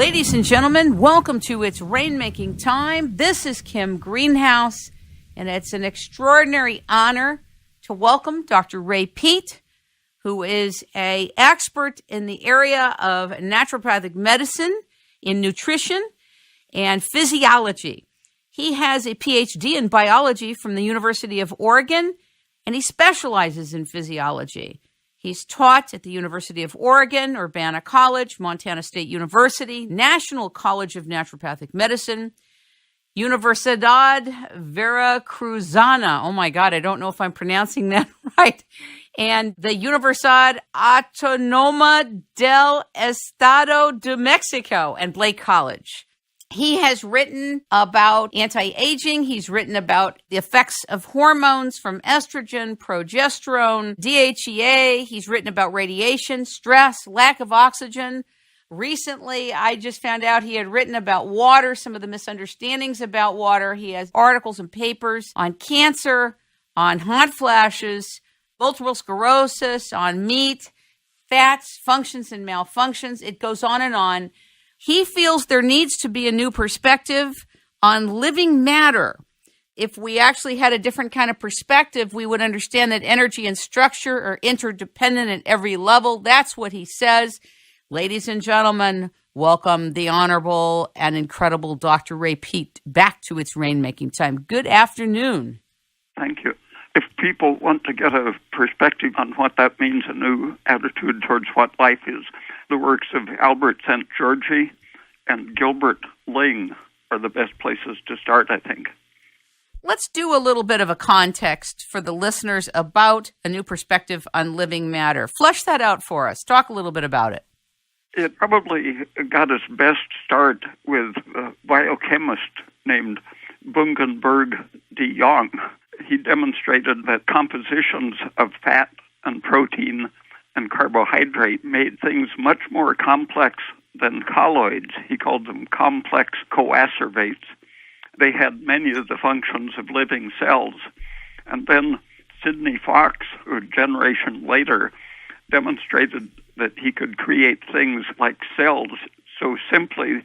Ladies and gentlemen, welcome to It's Rainmaking Time. This is Kim Greenhouse, and it's an extraordinary honor to welcome Dr. Ray Peat, who is an expert in the area of naturopathic medicine, in nutrition, and physiology. He has a PhD in biology from the University of Oregon, and he specializes in physiology. He's taught at the University of Oregon, Urbana College, Montana State University, National College of Naturopathic Medicine, Universidad Veracruzana. Oh my God, I don't know if I'm pronouncing that right. And the Universidad Autónoma del Estado de Mexico and Blake College. He has written about anti-aging. He's written about the effects of hormones from estrogen, progesterone, DHEA. He's written about radiation, stress, lack of oxygen. Recently, I just found out he had written about water, some of the misunderstandings about water. He has articles and papers on cancer, on hot flashes, multiple sclerosis, on meat, fats, functions and malfunctions. It goes on and on. He feels there needs to be a new perspective on living matter. If we actually had a different kind of perspective, we would understand that energy and structure are interdependent at every level. That's what he says. Ladies and gentlemen, welcome the Honorable and incredible Dr. Ray Peat back to It's Rainmaking Time. Good afternoon. Thank you. If people want to get a perspective on what that means, a new attitude towards what life is, the works of Albert St. Georgi and Gilbert Ling are the best places to start, I think. Let's do a little bit of a context for the listeners about a new perspective on living matter. Flesh that out for us. Talk a little bit about it. It probably got its best start with a biochemist named Bungenberg de Jong. He demonstrated that compositions of fat and protein and carbohydrate made things much more complex than colloids. He called them complex coacervates. They had many of the functions of living cells. And then Sidney Fox, a generation later, demonstrated that he could create things like cells so simply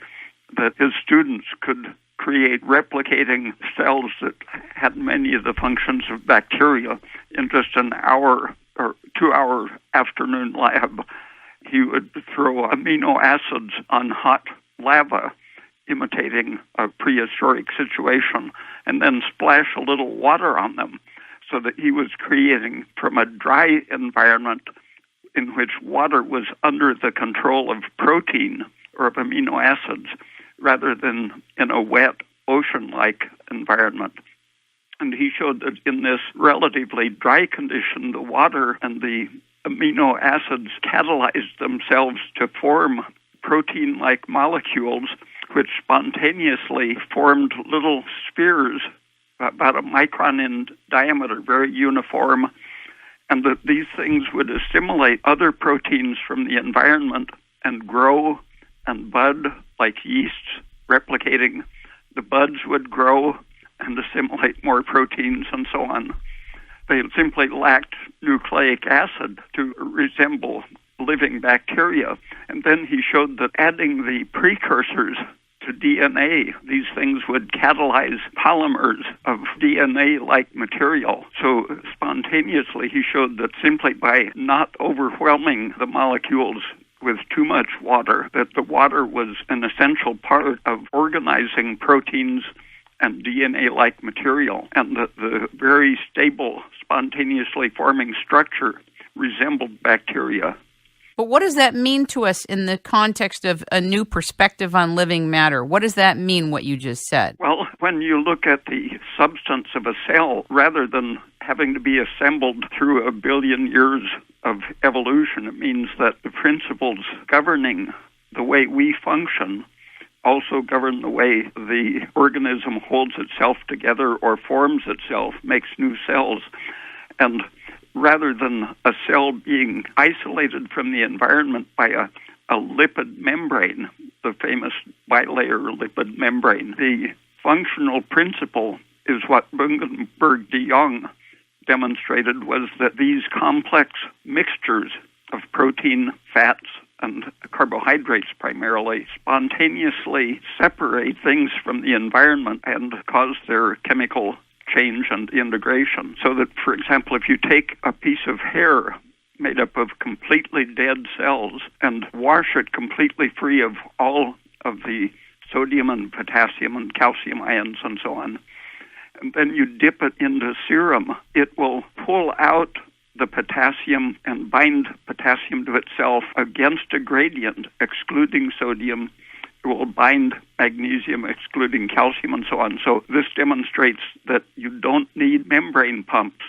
that his students could create replicating cells that had many of the functions of bacteria in just an hour or 2-hour afternoon lab. He would throw amino acids on hot lava, imitating a prehistoric situation, and then splash a little water on them so that he was creating from a dry environment in which water was under the control of protein or of amino acids, rather than in a wet, ocean-like environment. And he showed that in this relatively dry condition, the water and the amino acids catalyzed themselves to form protein-like molecules, which spontaneously formed little spheres about a micron in diameter, very uniform, and that these things would assimilate other proteins from the environment and grow and bud like yeasts, replicating. The buds would grow and assimilate more proteins and so on. They simply lacked nucleic acid to resemble living bacteria. And then he showed that adding the precursors to DNA, these things would catalyze polymers of DNA-like material. So spontaneously, he showed that simply by not overwhelming the molecules with too much water, that the water was an essential part of organizing proteins and DNA-like material, and that the very stable, spontaneously forming structure resembled bacteria. But what does that mean to us in the context of a new perspective on living matter? What does that mean, what you just said? Well, when you look at the substance of a cell, rather than having to be assembled through 1 billion years of evolution, it means that the principles governing the way we function also govern the way the organism holds itself together or forms itself, makes new cells. And rather than a cell being isolated from the environment by a lipid membrane, the famous bilayer lipid membrane, the functional principle is what Bungenberg de Jong demonstrated was that these complex mixtures of protein, fats, and carbohydrates primarily spontaneously separate things from the environment and cause their chemical change and integration. So that, for example, if you take a piece of hair made up of completely dead cells and wash it completely free of all of the sodium and potassium and calcium ions and so on, and then you dip it into serum, it will pull out the potassium and bind potassium to itself against a gradient, excluding sodium. It will bind magnesium, excluding calcium, and so on. So this demonstrates that you don't need membrane pumps.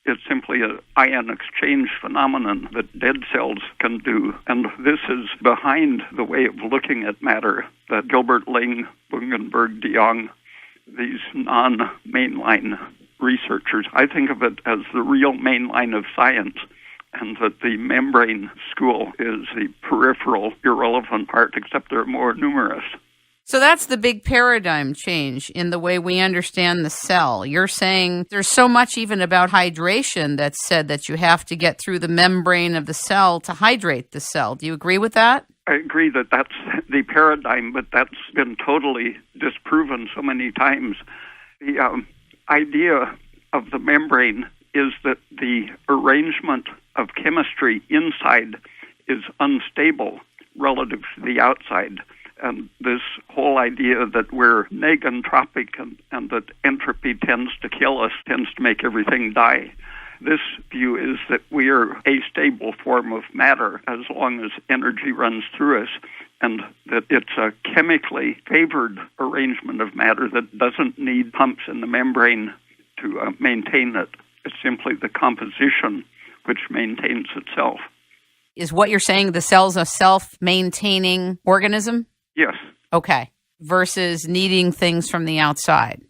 It's simply an ion exchange phenomenon that dead cells can do. And this is behind the way of looking at matter that Gilbert Ling, Bungenberg, de Jong, these non-mainline researchers, I think of it as the real mainline of science, and that the membrane school is the peripheral, irrelevant part, except they're more numerous. So that's the big paradigm change in the way we understand the cell. You're saying there's so much even about hydration that's said that you have to get through the membrane of the cell to hydrate the cell. Do you agree with that? I agree that that's the paradigm, but that's been totally disproven so many times. The idea of the membrane is that the arrangement of chemistry inside is unstable relative to the outside. And this whole idea that we're negentropic and that entropy tends to kill us, tends to make everything die. This view is that we are a stable form of matter as long as energy runs through us, and that it's a chemically favored arrangement of matter that doesn't need pumps in the membrane to maintain it. It's simply the composition which maintains itself. Is what you're saying the cell's a self-maintaining organism? Yes. Okay. Versus needing things from the outside.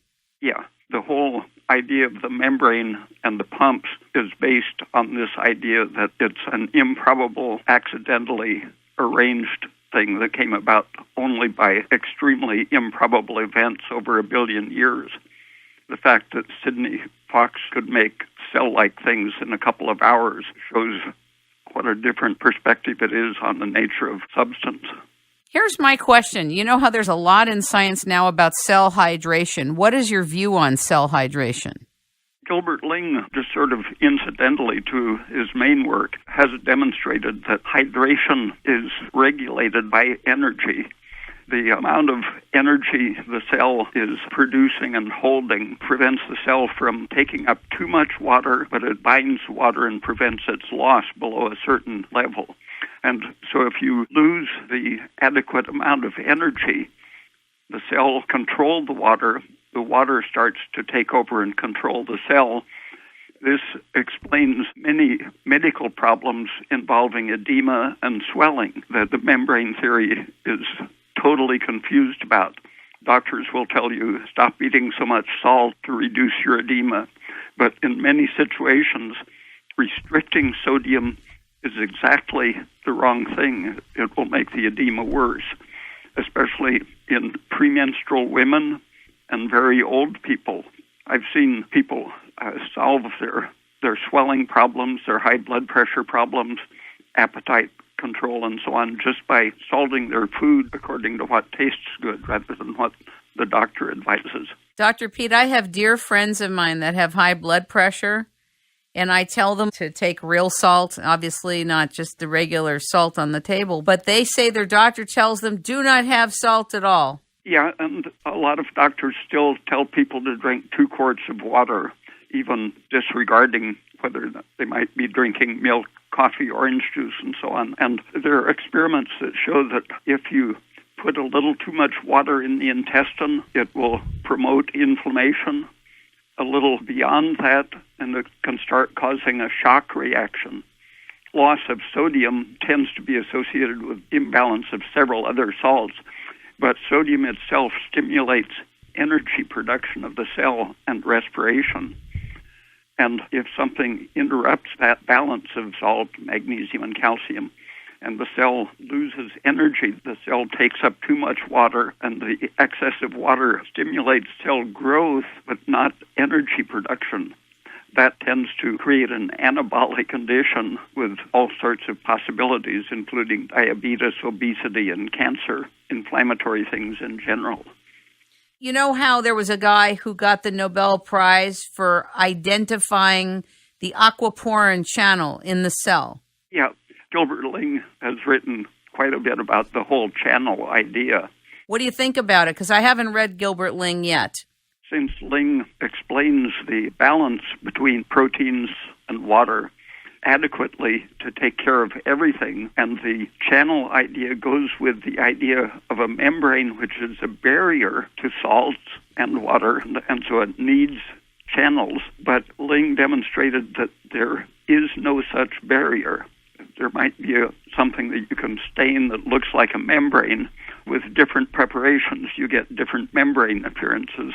Yeah. The whole idea of the membrane and the pumps is based on this idea that it's an improbable, accidentally arranged thing that came about only by extremely improbable events over 1 billion years. The fact that Sidney Fox could make cell-like things in a couple of hours shows what a different perspective it is on the nature of substance. Here's my question. You know how there's a lot in science now about cell hydration. What is your view on cell hydration? Gilbert Ling, just sort of incidentally to his main work, has demonstrated that hydration is regulated by energy. The amount of energy the cell is producing and holding prevents the cell from taking up too much water, but it binds water and prevents its loss below a certain level. And so if you lose the adequate amount of energy, the cell controlled the water starts to take over and control the cell. This explains many medical problems involving edema and swelling that the membrane theory is totally confused about. Doctors will tell you, stop eating so much salt to reduce your edema. But in many situations, restricting sodium is exactly the wrong thing. It will make the edema worse, especially in premenstrual women and very old people. I've seen people solve their swelling problems, their high blood pressure problems, appetite control, and so on, just by salting their food according to what tastes good rather than what the doctor advises. Dr. Pete, I have dear friends of mine that have high blood pressure, and I tell them to take real salt, obviously not just the regular salt on the table, but they say their doctor tells them do not have salt at all. Yeah, and a lot of doctors still tell people to drink 2 quarts of water, even disregarding whether they might be drinking milk, coffee, orange juice, and so on. And there are experiments that show that if you put a little too much water in the intestine, it will promote inflammation. A little beyond that, and it can start causing a shock reaction. Loss of sodium tends to be associated with imbalance of several other salts, but sodium itself stimulates energy production of the cell and respiration. And if something interrupts that balance of salt, magnesium, and calcium, and the cell loses energy, the cell takes up too much water, and the excess of water stimulates cell growth, but not energy production. that tends to create an anabolic condition with all sorts of possibilities, including diabetes, obesity, and cancer, inflammatory things in general. You know how there was a guy who got the Nobel Prize for identifying the aquaporin channel in the cell? Yeah, Gilbert Ling has written quite a bit about the whole channel idea. What do you think about it? Because I haven't read Gilbert Ling yet. Since Ling explains the balance between proteins and water adequately to take care of everything, and the channel idea goes with the idea of a membrane which is a barrier to salts and water, and so it needs channels. But Ling demonstrated that there is no such barrier. There might be something that you can stain that looks like a membrane. With different preparations, you get different membrane appearances.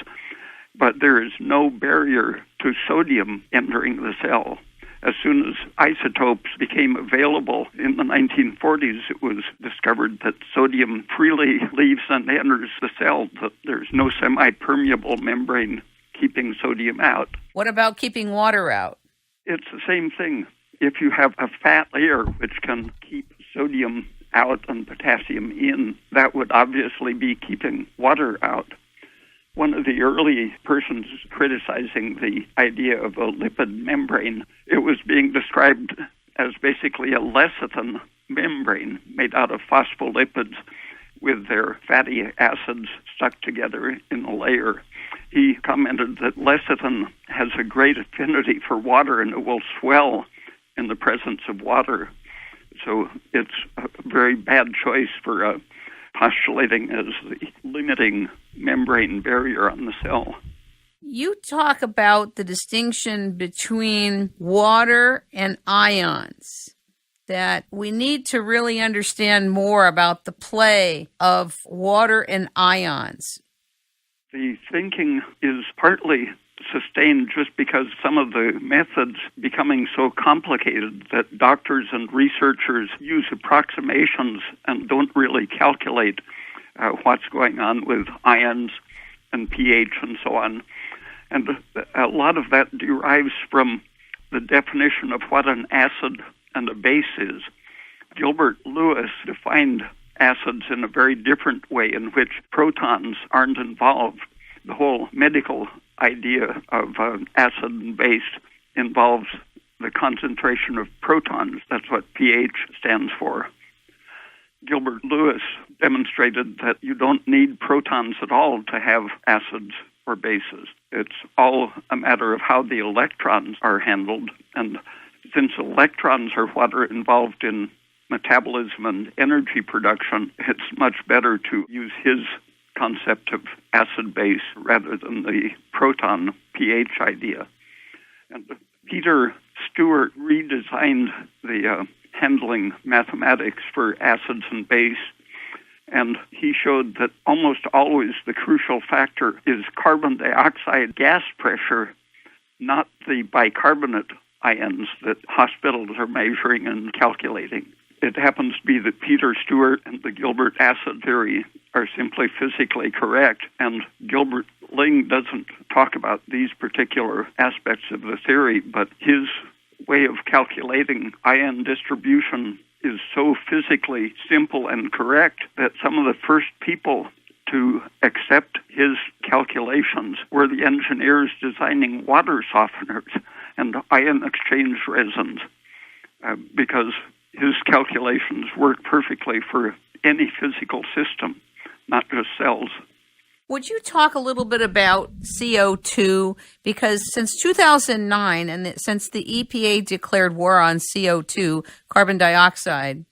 But there is no barrier to sodium entering the cell. As soon as isotopes became available in the 1940s, it was discovered that sodium freely leaves and enters the cell, that there's no semi-permeable membrane keeping sodium out. What about keeping water out? It's the same thing. If you have a fat layer which can keep sodium out and potassium in, that would obviously be keeping water out. One of the early persons criticizing the idea of a lipid membrane, it was being described as basically a lecithin membrane made out of phospholipids with their fatty acids stuck together in a layer. He commented that lecithin has a great affinity for water and it will swell in the presence of water. So it's a very bad choice for postulating as the limiting membrane barrier on the cell. You talk about the distinction between water and ions, that we need to really understand more about the play of water and ions. The thinking is partly sustained just because some of the methods becoming so complicated that doctors and researchers use approximations and don't really calculate what's going on with ions and pH and so on. And a lot of that derives from the definition of what an acid and a base is. Gilbert Lewis defined acids in a very different way in which protons aren't involved. The whole medical idea of acid and base involves the concentration of protons. That's what pH stands for. Gilbert Lewis demonstrated that you don't need protons at all to have acids or bases. It's all a matter of how the electrons are handled. And since electrons are what are involved in metabolism and energy production, it's much better to use his concept of acid-base rather than the proton pH idea. And Peter Stewart redesigned the handling mathematics for acids and base, and he showed that almost always the crucial factor is carbon dioxide gas pressure, not the bicarbonate ions that hospitals are measuring and calculating. It happens to be that Peter Stewart and the Gilbert acid theory are simply physically correct, and Gilbert Ling doesn't talk about these particular aspects of the theory, but his way of calculating ion distribution is so physically simple and correct that some of the first people to accept his calculations were the engineers designing water softeners and ion exchange resins, because his calculations work perfectly for any physical system, not just cells. Would you talk a little bit about CO2? Because since 2009, and since the EPA declared war on CO2, carbon dioxide,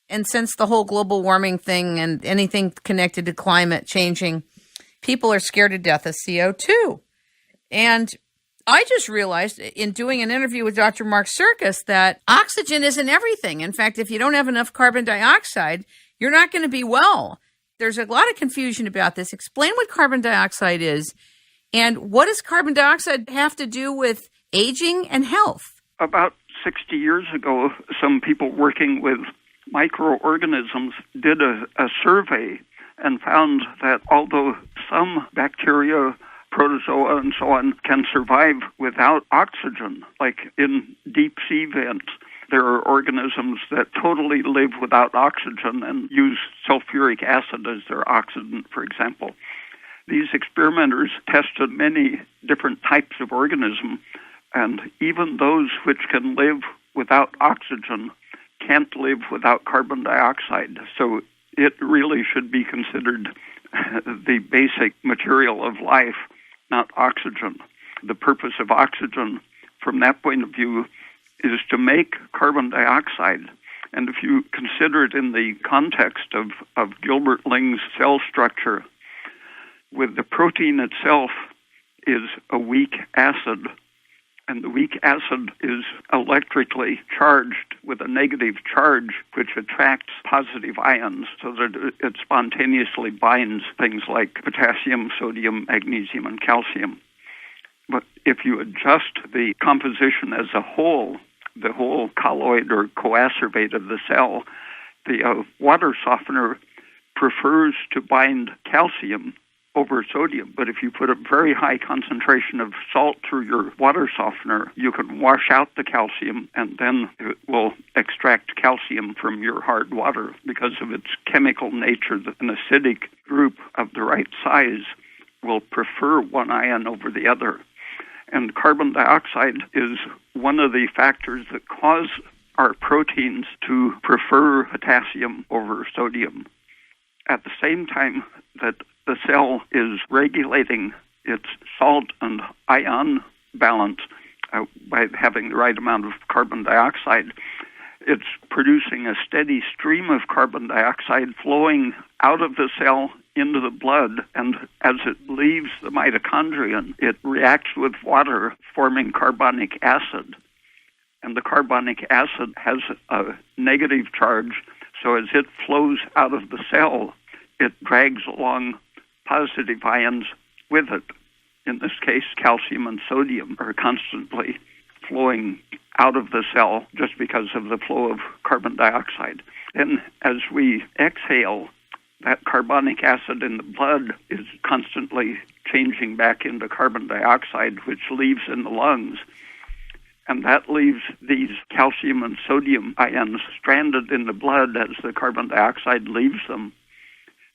and since the whole global warming thing and anything connected to climate changing, people are scared to death of CO2. And I just realized in doing an interview with Dr. Mark Serkis that oxygen isn't everything. In fact, if you don't have enough carbon dioxide, you're not going to be well. There's a lot of confusion about this. Explain what carbon dioxide is, and what does carbon dioxide have to do with aging and health? About 60 years ago, some people working with microorganisms did a survey and found that although some bacteria, protozoa and so on can survive without oxygen, like in deep sea vents. There are organisms that totally live without oxygen and use sulfuric acid as their oxidant, for example. These experimenters tested many different types of organism, and even those which can live without oxygen can't live without carbon dioxide. So it really should be considered the basic material of life, not oxygen. The purpose of oxygen, from that point of view, is to make carbon dioxide. And if you consider it in the context of Gilbert Ling's cell structure, with the protein itself is a weak acid, and the weak acid is electrically charged with a negative charge which attracts positive ions so that it spontaneously binds things like potassium, sodium, magnesium, and calcium. But if you adjust the composition as a whole, the whole colloid or coacervate of the cell, the water softener prefers to bind calcium over sodium. But if you put a very high concentration of salt through your water softener, you can wash out the calcium, and then it will extract calcium from your hard water because of its chemical nature. An acidic group of the right size will prefer one ion over the other. And carbon dioxide is one of the factors that cause our proteins to prefer potassium over sodium. At the same time that the cell is regulating its salt and ion balance by having the right amount of carbon dioxide, it's producing a steady stream of carbon dioxide flowing out of the cell into the blood, and as it leaves the mitochondrion, it reacts with water, forming carbonic acid. And the carbonic acid has a negative charge, so as it flows out of the cell, it drags along positive ions with it. In this case, calcium and sodium are constantly flowing out of the cell just because of the flow of carbon dioxide. And as we exhale, that carbonic acid in the blood is constantly changing back into carbon dioxide, which leaves in the lungs. And that leaves these calcium and sodium ions stranded in the blood as the carbon dioxide leaves them.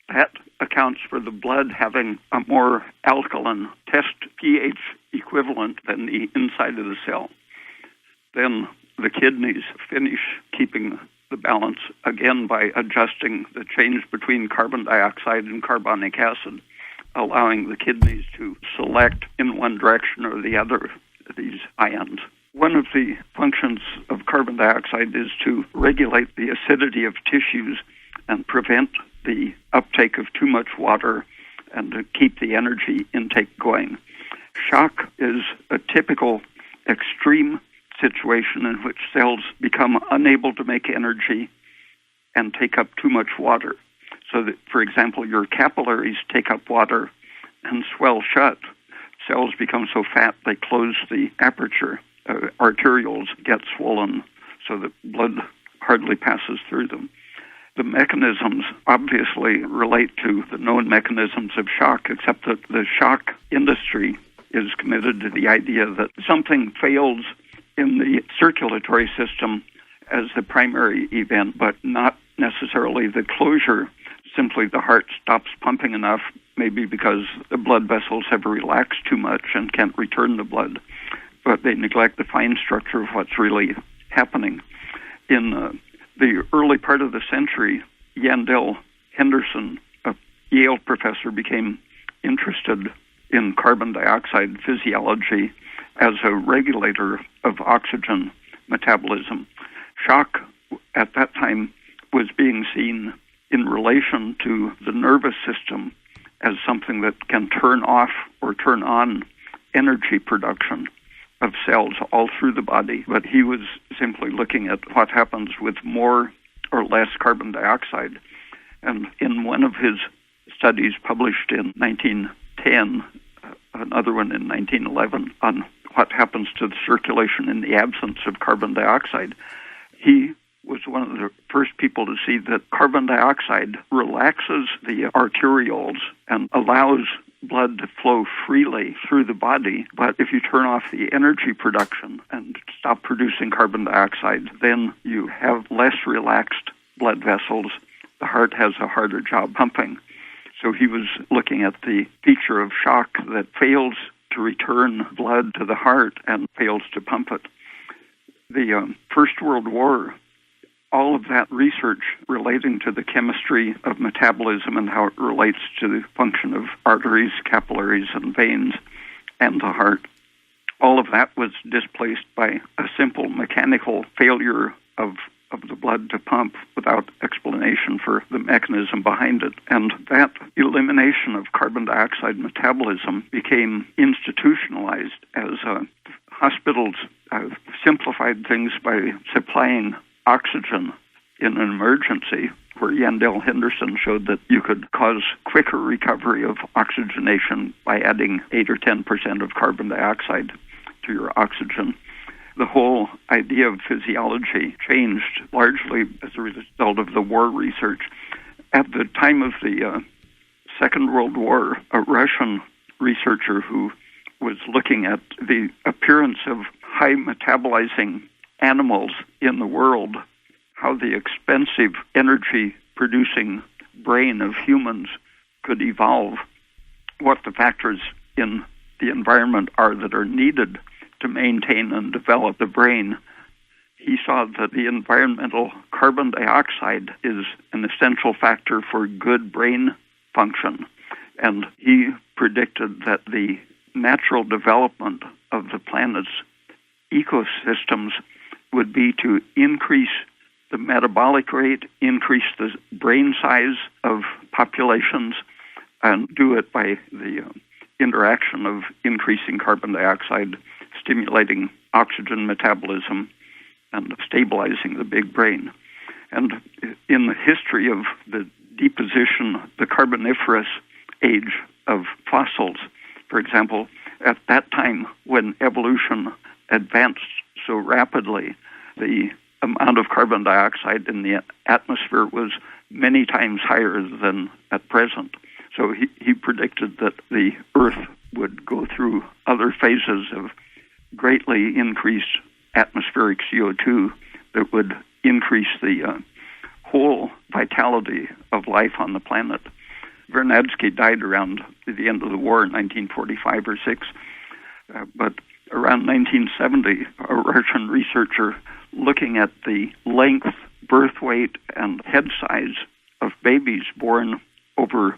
That accounts for the blood having a more alkaline test pH equivalent than the inside of the cell. Then the kidneys finish keeping the balance again by adjusting the change between carbon dioxide and carbonic acid, allowing the kidneys to select in one direction or the other these ions. One of the functions of carbon dioxide is to regulate the acidity of tissues and prevent the uptake of too much water and to keep the energy intake going. Shock is a typical extreme situation in which cells become unable to make energy and take up too much water. So that, for example, your capillaries take up water and swell shut. Cells become so fat they close the aperture. Arterioles get swollen so that blood hardly passes through them. The mechanisms obviously relate to the known mechanisms of shock, except that the shock industry is committed to the idea that something fails in the circulatory system as the primary event, but not necessarily the closure. Simply the heart stops pumping enough, maybe because the blood vessels have relaxed too much and can't return the blood. But they neglect the fine structure of what's really happening. In the early part of the century, Yandell Henderson, a Yale professor, became interested in carbon dioxide physiology as a regulator of oxygen metabolism. Shock at that time was being seen in relation to the nervous system as something that can turn off or turn on energy production of cells all through the body. But he was simply looking at what happens with more or less carbon dioxide. And in one of his studies published in 1910, another one in 1911, on what happens to the circulation in the absence of carbon dioxide, he was one of the first people to see that carbon dioxide relaxes the arterioles and allows blood to flow freely through the body. But if you turn off the energy production and stop producing carbon dioxide, then you have less relaxed blood vessels. The heart has a harder job pumping. So he was looking at the feature of shock that fails to return blood to the heart and fails to pump it. The First World War, all of that research relating to the chemistry of metabolism and how it relates to the function of arteries, capillaries, and veins, and the heart, all of that was displaced by a simple mechanical failure of the blood to pump without explanation for the mechanism behind it. And that elimination of carbon dioxide metabolism became institutionalized as hospitals simplified things by supplying oxygen in an emergency, where Yandell Henderson showed that you could cause quicker recovery of oxygenation by adding 8 or 10% of carbon dioxide to your oxygen. The whole idea of physiology changed largely as a result of the war research. At the time of the Second World War, a Russian researcher who was looking at the appearance of high metabolizing animals in the world, how the expensive energy-producing brain of humans could evolve, what the factors in the environment are that are needed to maintain and develop the brain. He saw that the environmental carbon dioxide is an essential factor for good brain function, and he predicted that the natural development of the planet's ecosystems would be to increase the metabolic rate, increase the brain size of populations, and do it by the interaction of increasing carbon dioxide, stimulating oxygen metabolism, and stabilizing the big brain. And in the history of the deposition, the Carboniferous age of fossils, for example, at that time when evolution advanced so rapidly, the amount of carbon dioxide in the atmosphere was many times higher than at present. So he predicted that the Earth would go through other phases of greatly increased atmospheric CO2 that would increase the whole vitality of life on the planet. Vernadsky died around the end of the war in 1945 or 6, but around 1970, a Russian researcher looking at the length, birth weight, and head size of babies born over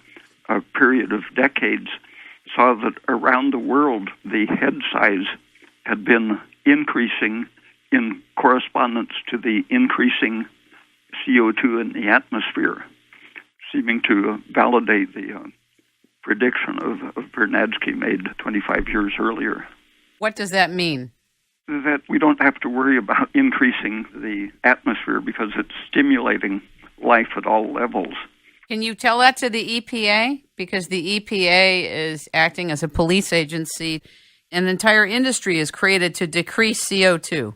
a period of decades saw that around the world the head size had been increasing in correspondence to the increasing CO2 in the atmosphere, seeming to validate the prediction of Vernadsky made 25 years earlier. What does that mean? That we don't have to worry about increasing the atmosphere because it's stimulating life at all levels. Can you tell that to the EPA? Because the EPA is acting as a police agency. An entire industry is created to decrease CO2.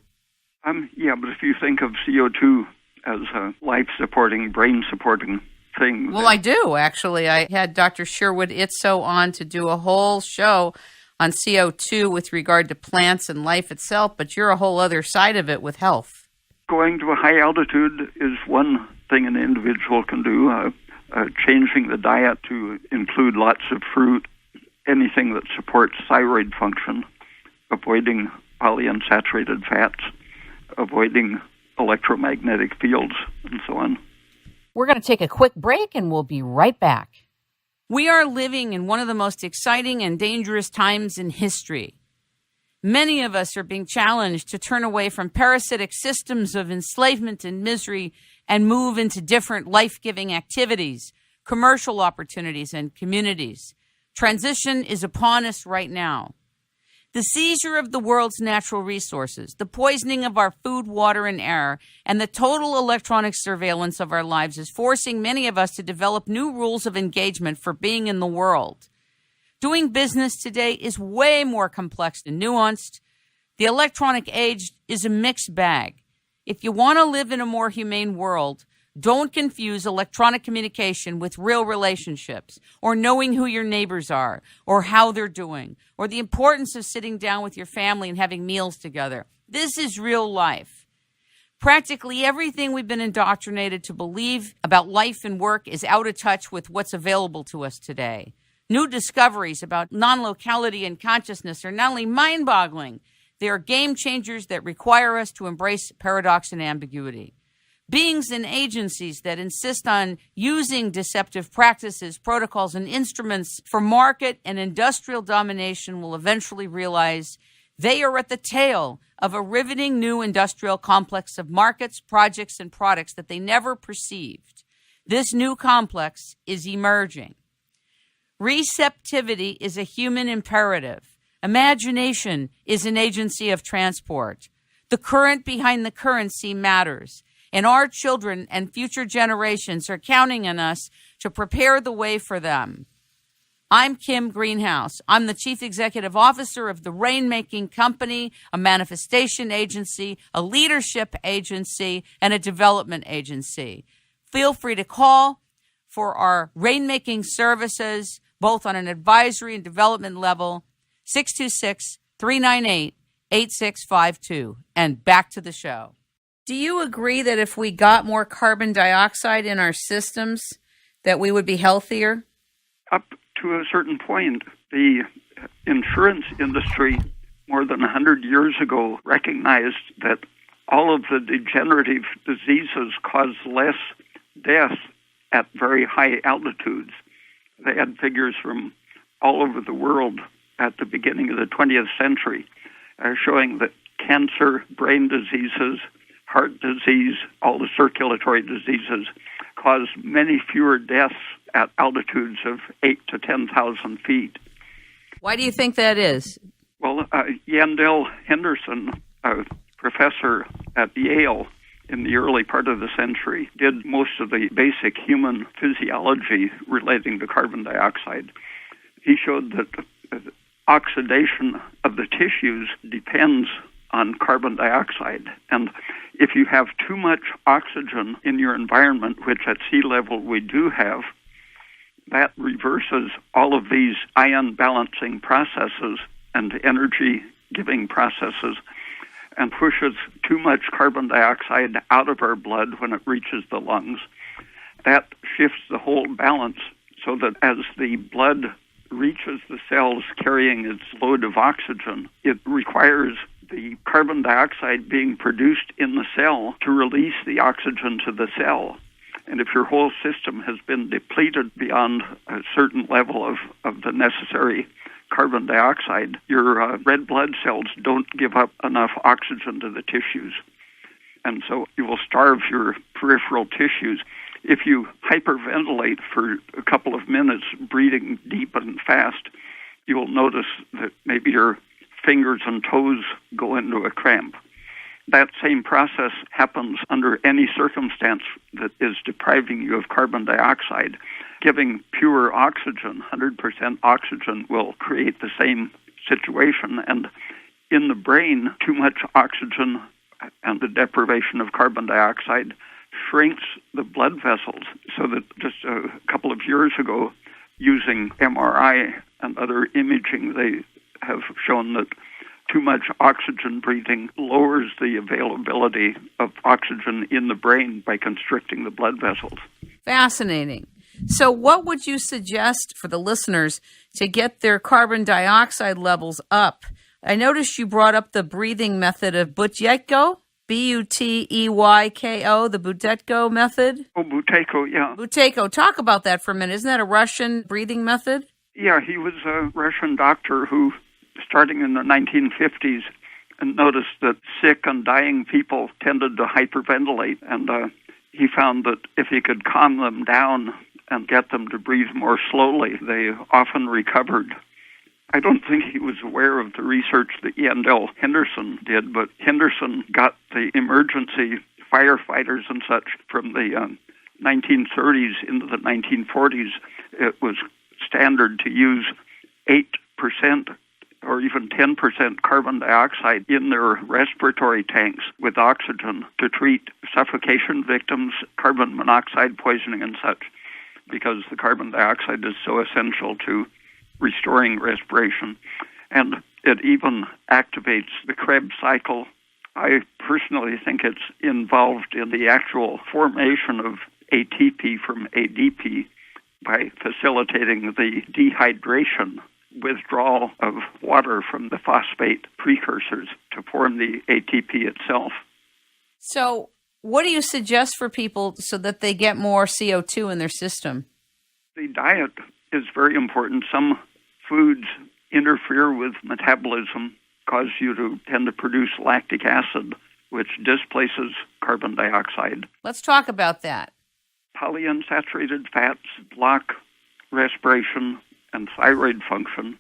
Yeah, but if you think of CO2 as a life-supporting, brain-supporting thing... Well, I do, actually. I had Dr. Sherwood Itso on to do a whole show on CO2 with regard to plants and life itself, but you're a whole other side of it with health. Going to a high altitude is one thing an individual can do. Changing the diet to include lots of fruit, anything that supports thyroid function, avoiding polyunsaturated fats, avoiding electromagnetic fields, and so on. We're going to take a quick break, and we'll be right back. We are living in one of the most exciting and dangerous times in history. Many of us are being challenged to turn away from parasitic systems of enslavement and misery and move into different life-giving activities, commercial opportunities, and communities. Transition is upon us right now. The seizure of the world's natural resources, the poisoning of our food, water, and air, and the total electronic surveillance of our lives is forcing many of us to develop new rules of engagement for being in the world. Doing business today is way more complex and nuanced. The electronic age is a mixed bag. If you want to live in a more humane world, Don't confuse electronic communication with real relationships, or knowing who your neighbors are, or how they're doing, or the importance of sitting down with your family and having meals together. This is real life. Practically everything we've been indoctrinated to believe about life and work is out of touch with what's available to us today. New discoveries about non-locality and consciousness are not only mind-boggling, they are game changers that require us to embrace paradox and ambiguity. Beings and agencies that insist on using deceptive practices, protocols, and instruments for market and industrial domination will eventually realize they are at the tail of a riveting new industrial complex of markets, projects, and products that they never perceived. This new complex is emerging. Receptivity is a human imperative. Imagination is an agency of transport. The current behind the currency matters. And our children and future generations are counting on us to prepare the way for them. I'm Kim Greenhouse. I'm the Chief Executive Officer of the Rainmaking Company, a manifestation agency, a leadership agency, and a development agency. Feel free to call for our rainmaking services, both on an advisory and development level, 626-398-8652. And back to the show. Do you agree that if we got more carbon dioxide in our systems, that we would be healthier? Up to a certain point, the insurance industry more than 100 years ago recognized that all of the degenerative diseases cause less death at very high altitudes. They had figures from all over the world at the beginning of the 20th century showing that cancer, brain diseases, heart disease, all the circulatory diseases cause many fewer deaths at altitudes of 8,000 to 10,000 feet. Why do you think that is? Well, Yandell Henderson, a professor at Yale in the early part of the century, did most of the basic human physiology relating to carbon dioxide. He showed that oxidation of the tissues depends on carbon dioxide. And if you have too much oxygen in your environment, which at sea level we do have, that reverses all of these ion balancing processes and energy giving processes and pushes too much carbon dioxide out of our blood when it reaches the lungs. That shifts the whole balance so that as the blood reaches the cells carrying its load of oxygen, it requires the carbon dioxide being produced in the cell to release the oxygen to the cell. And if your whole system has been depleted beyond a certain level of the necessary carbon dioxide, your red blood cells don't give up enough oxygen to the tissues. And so you will starve your peripheral tissues. If you hyperventilate for a couple of minutes, breathing deep and fast, you will notice that maybe your fingers and toes go into a cramp. That same process happens under any circumstance that is depriving you of carbon dioxide. Giving pure oxygen, 100% oxygen, will create the same situation. And in the brain, too much oxygen and the deprivation of carbon dioxide shrinks the blood vessels, so that just a couple of years ago, using MRI and other imaging, they have shown that too much oxygen breathing lowers the availability of oxygen in the brain by constricting the blood vessels. Fascinating. So what would you suggest for the listeners to get their carbon dioxide levels up? I noticed you brought up the breathing method of Buteyko, Buteyko, the Buteyko method. Oh, Buteyko, yeah. Buteyko. Talk about that for a minute. Isn't that a Russian breathing method? Yeah, he was a Russian doctor who, starting in the 1950s, noticed that sick and dying people tended to hyperventilate, and he found that if he could calm them down and get them to breathe more slowly, they often recovered. I don't think he was aware of the research that Yandell Henderson did, but Henderson got the emergency firefighters and such from the 1930s into the 1940s. It was standard to use 8% or even 10% carbon dioxide in their respiratory tanks with oxygen to treat suffocation victims, carbon monoxide poisoning and such, because the carbon dioxide is so essential to restoring respiration. And it even activates the Krebs cycle. I personally think it's involved in the actual formation of ATP from ADP by facilitating the dehydration, withdrawal of water from the phosphate precursors to form the ATP itself. So what do you suggest for people so that they get more CO2 in their system? The diet is very important. Some foods interfere with metabolism, cause you to tend to produce lactic acid, which displaces carbon dioxide. Let's talk about that. Polyunsaturated fats block respiration and thyroid function.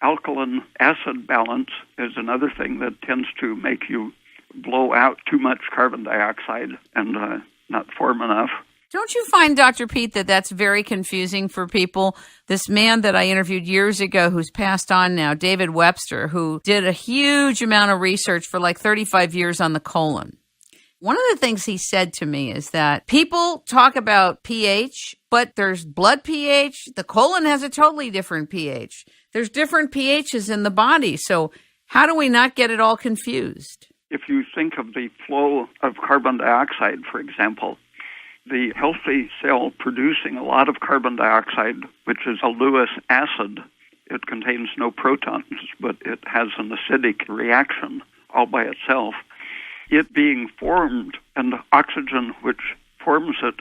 Alkaline acid balance is another thing that tends to make you blow out too much carbon dioxide and not form enough. Don't you find, Dr. Pete, that that's very confusing for people? This man that I interviewed years ago who's passed on now, David Webster, who did a huge amount of research for like 35 years on the colon. One of the things he said to me is that people talk about pH, but there's blood pH. The colon has a totally different pH. There's different pHs in the body. So how do we not get it all confused? If you think of the flow of carbon dioxide, for example, the healthy cell producing a lot of carbon dioxide, which is a Lewis acid, it contains no protons, but it has an acidic reaction all by itself. It being formed, and the oxygen which forms it,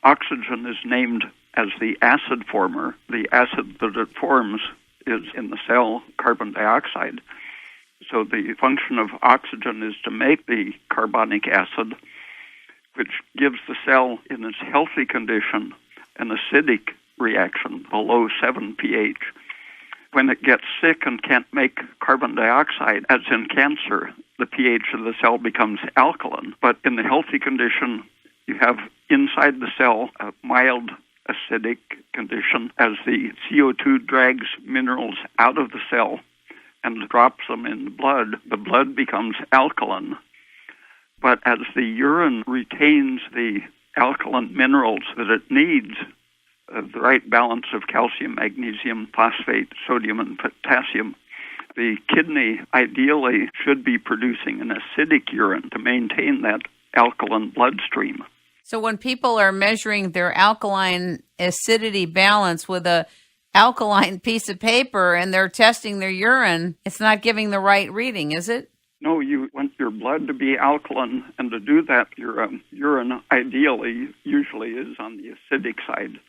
oxygen is named as the acid former. The acid that it forms is in the cell carbon dioxide. So the function of oxygen is to make the carbonic acid, which gives the cell in its healthy condition an acidic reaction below 7 pH. When it gets sick and can't make carbon dioxide, as in cancer, the pH of the cell becomes alkaline. But in the healthy condition, you have inside the cell a mild acidic condition as the CO2 drags minerals out of the cell and drops them in the blood becomes alkaline. But as the urine retains the alkaline minerals that it needs, the right balance of calcium, magnesium, phosphate, sodium, and potassium, the kidney ideally should be producing an acidic urine to maintain that alkaline bloodstream. So when people are measuring their alkaline acidity balance with a alkaline piece of paper and they're testing their urine, it's not giving the right reading, is it? No, you want your blood to be alkaline, and to do that, your urine ideally usually is on the acidic side.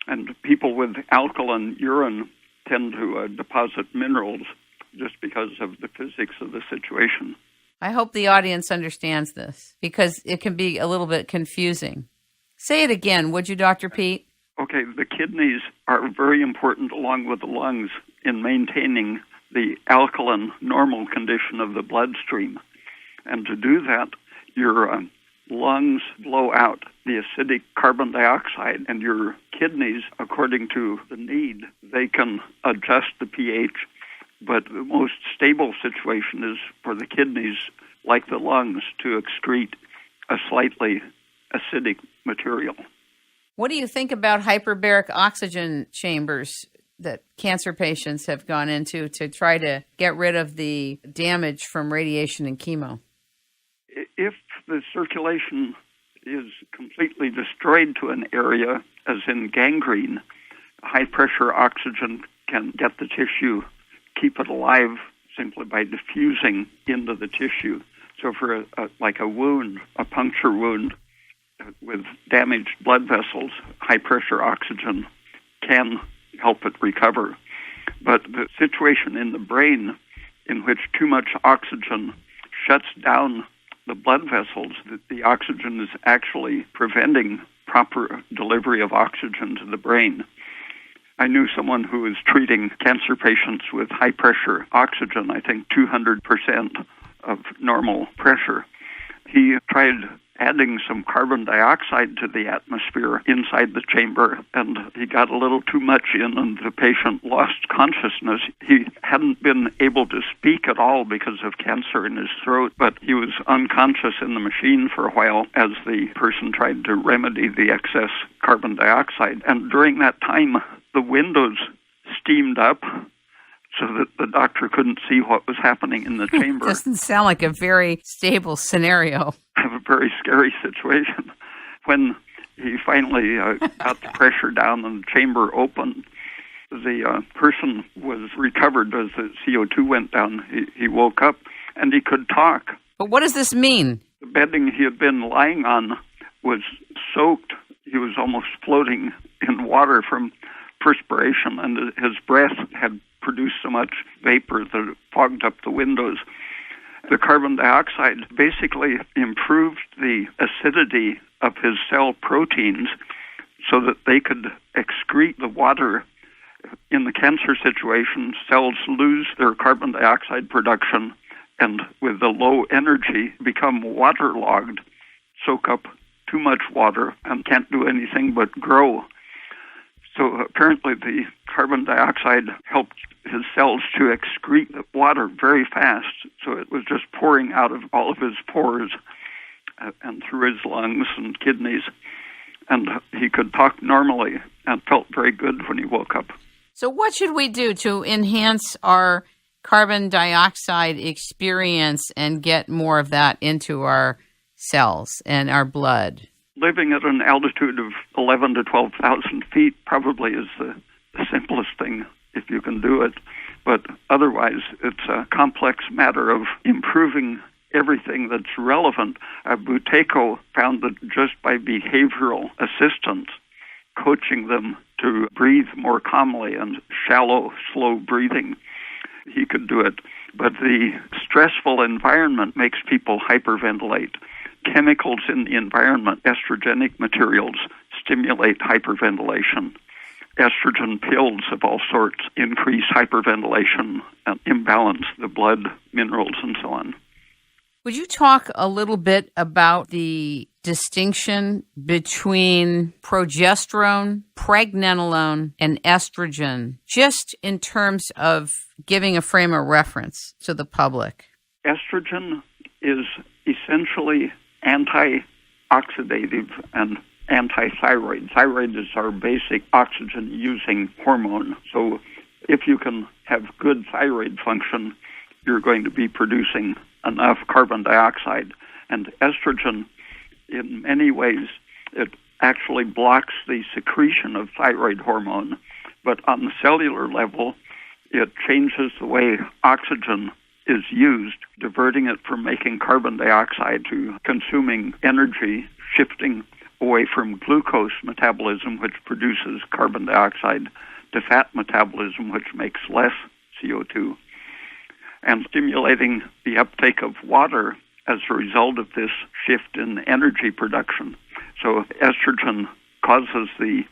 And people with alkaline urine tend to deposit minerals just because of the physics of the situation. I hope the audience understands this, because it can be a little bit confusing. Say it again, would you, Dr. Pete? Okay, the kidneys are very important along with the lungs in maintaining the alkaline normal condition of the bloodstream. And to do that, your lungs blow out the acidic carbon dioxide, and your kidneys, according to the need, they can adjust the pH. But the most stable situation is for the kidneys, like the lungs, to excrete a slightly acidic material. What do you think about hyperbaric oxygen chambers that cancer patients have gone into to try to get rid of the damage from radiation and chemo? If the circulation is completely destroyed to an area, as in gangrene, high-pressure oxygen can get the tissue, keep it alive simply by diffusing into the tissue. So for like a wound, a puncture wound with damaged blood vessels, high-pressure oxygen can help it recover. But the situation in the brain in which too much oxygen shuts down the blood vessels, the oxygen is actually preventing proper delivery of oxygen to the brain. I knew someone who was treating cancer patients with high-pressure oxygen, I think 200% of normal pressure. He tried adding some carbon dioxide to the atmosphere inside the chamber, and he got a little too much in, and the patient lost consciousness. He hadn't been able to speak at all because of cancer in his throat, but he was unconscious in the machine for a while as the person tried to remedy the excess carbon dioxide. And during that time, the windows steamed up so that the doctor couldn't see what was happening in the chamber. Doesn't sound like a very stable scenario. A very scary situation. When he finally got the pressure down and the chamber opened, the person was recovered as the CO2 went down. He woke up and he could talk. But what does this mean? The bedding he had been lying on was soaked. He was almost floating in water from perspiration, and his breath had produced so much vapor that it fogged up the windows. The carbon dioxide basically improved the acidity of his cell proteins so that they could excrete the water. In the cancer situation, cells lose their carbon dioxide production and with the low energy become waterlogged, soak up too much water and can't do anything but grow. So apparently the carbon dioxide helped his cells to excrete the water very fast, so it was just pouring out of all of his pores and through his lungs and kidneys, and he could talk normally and felt very good when he woke up. So what should we do to enhance our carbon dioxide experience and get more of that into our cells and our blood? Living at an altitude of 11 to 12,000 feet probably is the simplest thing if you can do it. But otherwise, it's a complex matter of improving everything that's relevant. Buteyko found that just by behavioral assistance, coaching them to breathe more calmly and shallow, slow breathing, he could do it. But the stressful environment makes people hyperventilate. Chemicals in the environment, estrogenic materials, stimulate hyperventilation. Estrogen pills of all sorts increase hyperventilation and imbalance the blood minerals and so on. Would you talk a little bit about the distinction between progesterone, pregnenolone, and estrogen, just in terms of giving a frame of reference to the public? Estrogen is essentially anti-oxidative and anti-thyroid. Thyroid is our basic oxygen-using hormone. So if you can have good thyroid function, you're going to be producing enough carbon dioxide. And estrogen, in many ways, it actually blocks the secretion of thyroid hormone. But on the cellular level, it changes the way oxygen is used, diverting it from making carbon dioxide to consuming energy, shifting away from glucose metabolism, which produces carbon dioxide, to fat metabolism, which makes less CO2, and stimulating the uptake of water as a result of this shift in energy production. So estrogen causes the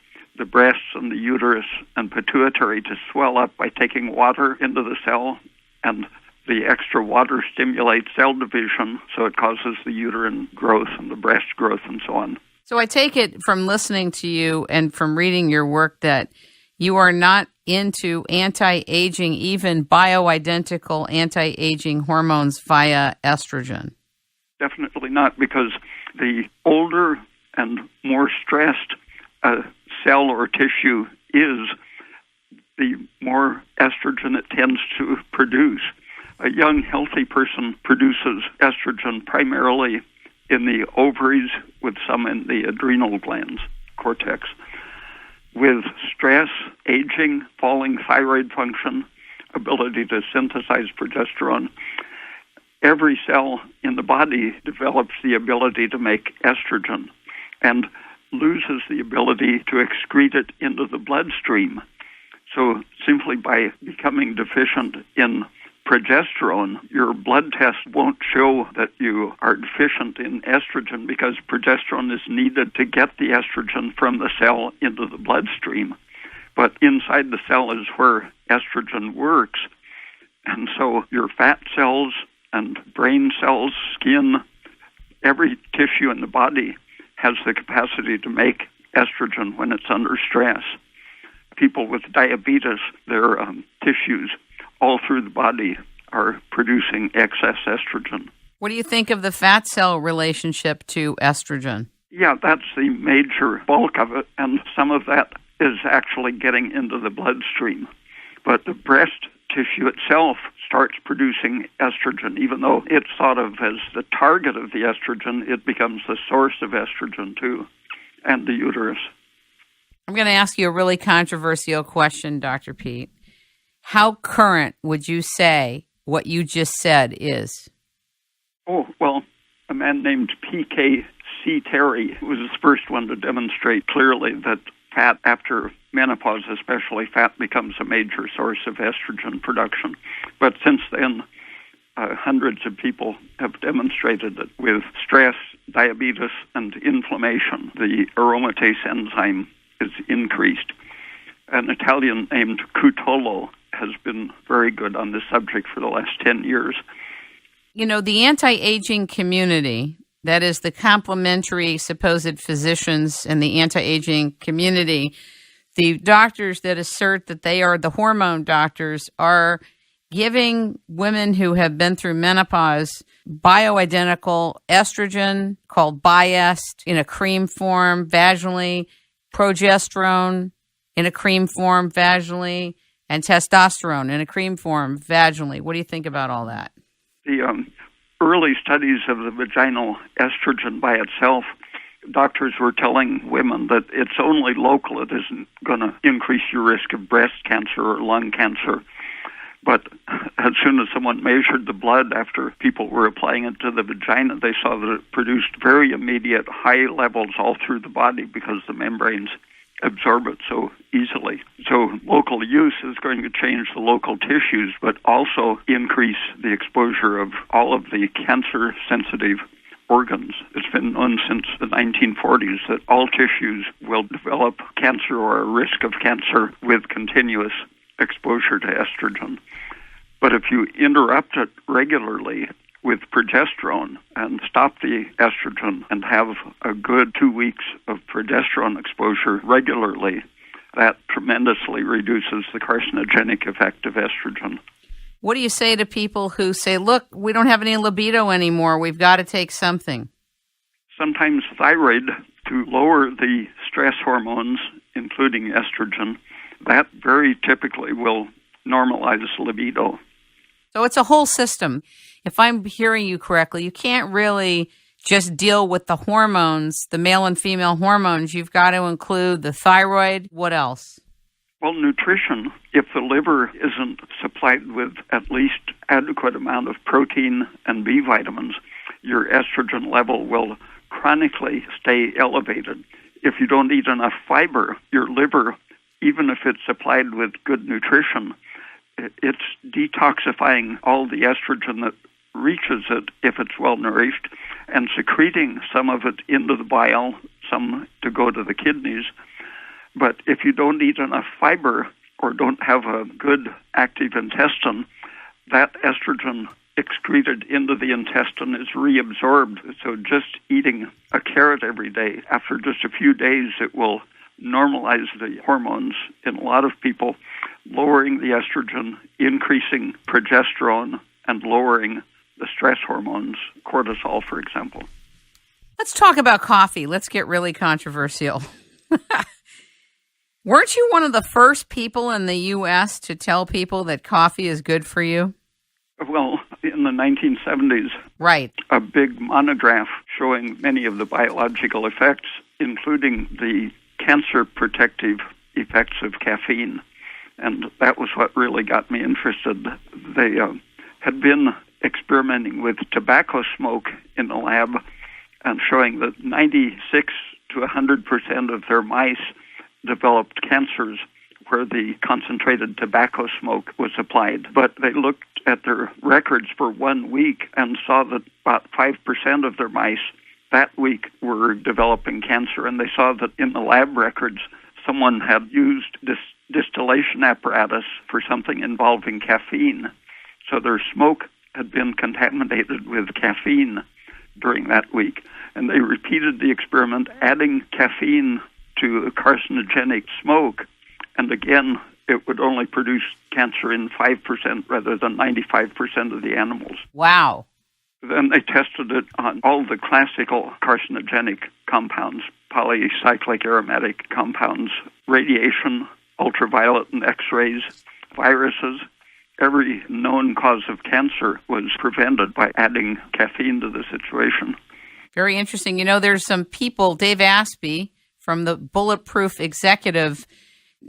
breasts and the uterus and pituitary to swell up by taking water into the cell, and the extra water stimulates cell division, so it causes the uterine growth and the breast growth and so on. So I take it from listening to you and from reading your work that you are not into anti-aging, even bioidentical anti-aging hormones via estrogen. Definitely not, because the older and more stressed a cell or tissue is, the more estrogen it tends to produce. A young, healthy person produces estrogen primarily in the ovaries, with some in the adrenal glands, cortex. With stress, aging, falling thyroid function, ability to synthesize progesterone, every cell in the body develops the ability to make estrogen and loses the ability to excrete it into the bloodstream. So simply by becoming deficient in progesterone, your blood test won't show that you are deficient in estrogen, because progesterone is needed to get the estrogen from the cell into the bloodstream. But inside the cell is where estrogen works. And so your fat cells and brain cells, skin, every tissue in the body has the capacity to make estrogen when it's under stress. People with diabetes, their tissues all through the body are producing excess estrogen. What do you think of the fat cell relationship to estrogen? Yeah, that's the major bulk of it, and some of that is actually getting into the bloodstream. But the breast tissue itself starts producing estrogen. Even though it's thought of as the target of the estrogen, it becomes the source of estrogen too, and the uterus. I'm going to ask you a really controversial question, Dr. Pete. How current would you say what you just said is? Oh, well, a man named P.K.C. Terry was the first one to demonstrate clearly that fat, after menopause especially, fat becomes a major source of estrogen production. But since then, hundreds of people have demonstrated that with stress, diabetes, and inflammation, the aromatase enzyme is increased. An Italian named Cutolo has been very good on this subject for the last 10 years. You know, the anti-aging community, that is the complementary supposed physicians in the anti-aging community, the doctors that assert that they are the hormone doctors are giving women who have been through menopause bioidentical estrogen called Biest in a cream form vaginally, progesterone in a cream form vaginally, and testosterone in a cream form vaginally. What do you think about all that? The early studies of the vaginal estrogen by itself, doctors were telling women that it's only local. It isn't going to increase your risk of breast cancer or lung cancer. But as soon as someone measured the blood after people were applying it to the vagina, they saw that it produced very immediate high levels all through the body because the membranes absorb it so easily. So local use is going to change the local tissues, but also increase the exposure of all of the cancer-sensitive organs. It's been known since the 1940s that all tissues will develop cancer or a risk of cancer with continuous exposure to estrogen. But if you interrupt it regularly with progesterone and stop the estrogen and have a good 2 weeks of progesterone exposure regularly, that tremendously reduces the carcinogenic effect of estrogen. What do you say to people who say, look, we don't have any libido anymore, we've got to take something? Sometimes thyroid, to lower the stress hormones, including estrogen, that very typically will normalize libido. So it's a whole system. If I'm hearing you correctly, you can't really just deal with the hormones, the male and female hormones. You've got to include the thyroid. What else? Well, nutrition. If the liver isn't supplied with at least adequate amount of protein and B vitamins, your estrogen level will chronically stay elevated. If you don't eat enough fiber, your liver, even if it's supplied with good nutrition, it's detoxifying all the estrogen that reaches it if it's well nourished and secreting some of it into the bile, some to go to the kidneys. But if you don't eat enough fiber or don't have a good active intestine, that estrogen excreted into the intestine is reabsorbed. So just eating a carrot every day, after just a few days, it will normalize the hormones in a lot of people, lowering the estrogen, increasing progesterone, and lowering the stress hormones, cortisol, for example. Let's talk about coffee. Let's get really controversial. Weren't you one of the first people in the U.S. to tell people that coffee is good for you? Well, in the 1970s, right, a big monograph showing many of the biological effects, including the cancer protective effects of caffeine. And that was what really got me interested. They had been experimenting with tobacco smoke in the lab and showing that 96 to 100% of their mice developed cancers where the concentrated tobacco smoke was applied. But they looked at their records for 1 week and saw that about 5% of their mice that week were developing cancer. And they saw that in the lab records, someone had used this distillation apparatus for something involving caffeine. So their smoke had been contaminated with caffeine. during that week. And they repeated the experiment, adding caffeine to carcinogenic smoke. And again, it would only produce cancer in 5% rather than 95% of the animals. Wow. Then they tested it on all the classical carcinogenic compounds, polycyclic aromatic compounds, radiation, ultraviolet and X-rays, viruses. Every known cause of cancer was prevented by adding caffeine to the situation. Very interesting. You know, there's some people, Dave Aspey from the Bulletproof Executive,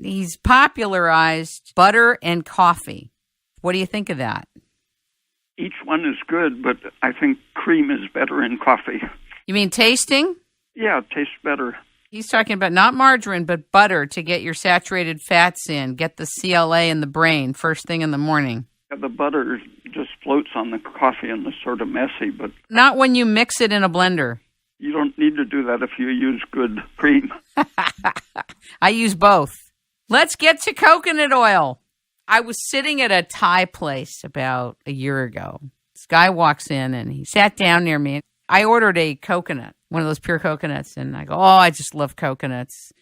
he's popularized butter and coffee. What do you think of that? Each one is good, but I think cream is better in coffee. You mean tasting? Yeah, it tastes better. He's talking about not margarine, but butter to get your saturated fats in, get the CLA in the brain first thing in the morning. Yeah, the butter just floats on the coffee and is sort of messy, but... Not when you mix it in a blender. You don't need to do that if you use good cream. I use both. Let's get to coconut oil. I was sitting at a Thai place about a year ago. This guy walks in and he sat down near me. I ordered a coconut, one of those pure coconuts, and I go, oh, I just love coconuts.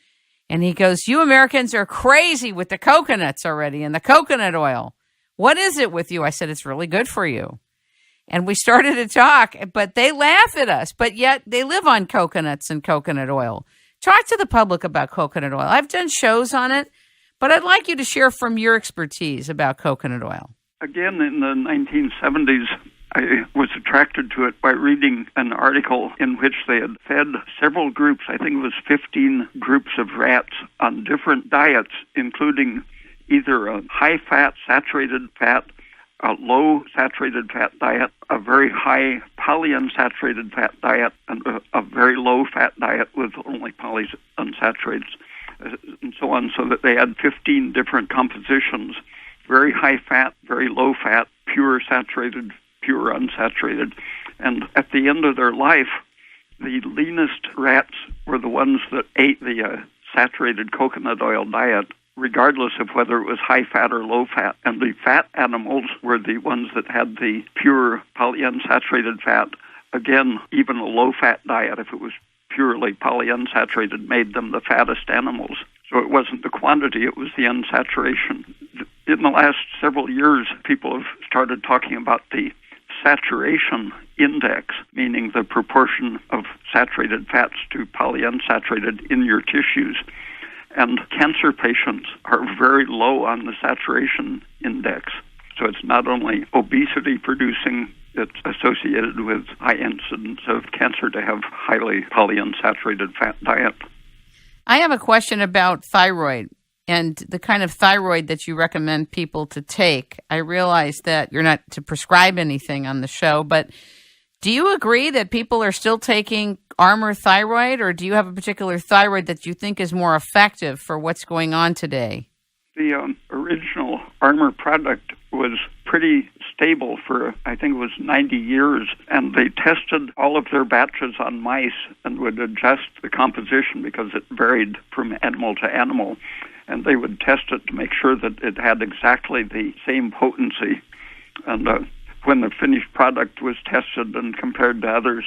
And he goes, you Americans are crazy with the coconuts already and the coconut oil. What is it with you? I said, it's really good for you. And we started to talk, but they laugh at us, but yet they live on coconuts and coconut oil. Talk to the public about coconut oil. I've done shows on it, but I'd like you to share from your expertise about coconut oil. Again, in the 1970s, I was attracted to it by reading an article in which they had fed several groups, I think it was 15 groups of rats, on different diets, including either a high-fat, saturated fat, a low saturated fat diet, a very high polyunsaturated fat diet, and a very low fat diet with only polyunsaturated, and so on, so that they had 15 different compositions, very high fat, very low fat, pure saturated, pure unsaturated. And at the end of their life, the leanest rats were the ones that ate the saturated coconut oil diet, regardless of whether it was high fat or low fat. And the fat animals were the ones that had the pure polyunsaturated fat. Again, even a low fat diet, if it was purely polyunsaturated, made them the fattest animals. So it wasn't the quantity, it was the unsaturation. In the last several years, people have started talking about the saturation index, meaning the proportion of saturated fats to polyunsaturated in your tissues. And cancer patients are very low on the saturation index. So it's not only obesity producing, it's associated with high incidence of cancer to have highly polyunsaturated fat diet. I have a question about thyroid and the kind of thyroid that you recommend people to take. I realize that you're not to prescribe anything on the show, but do you agree that people are still taking Armour thyroid, or do you have a particular thyroid that you think is more effective for what's going on today? The original Armour product was pretty stable for, I think it was 90 years, and they tested all of their batches on mice and would adjust the composition because it varied from animal to animal, and they would test it to make sure that it had exactly the same potency. And when the finished product was tested and compared to others,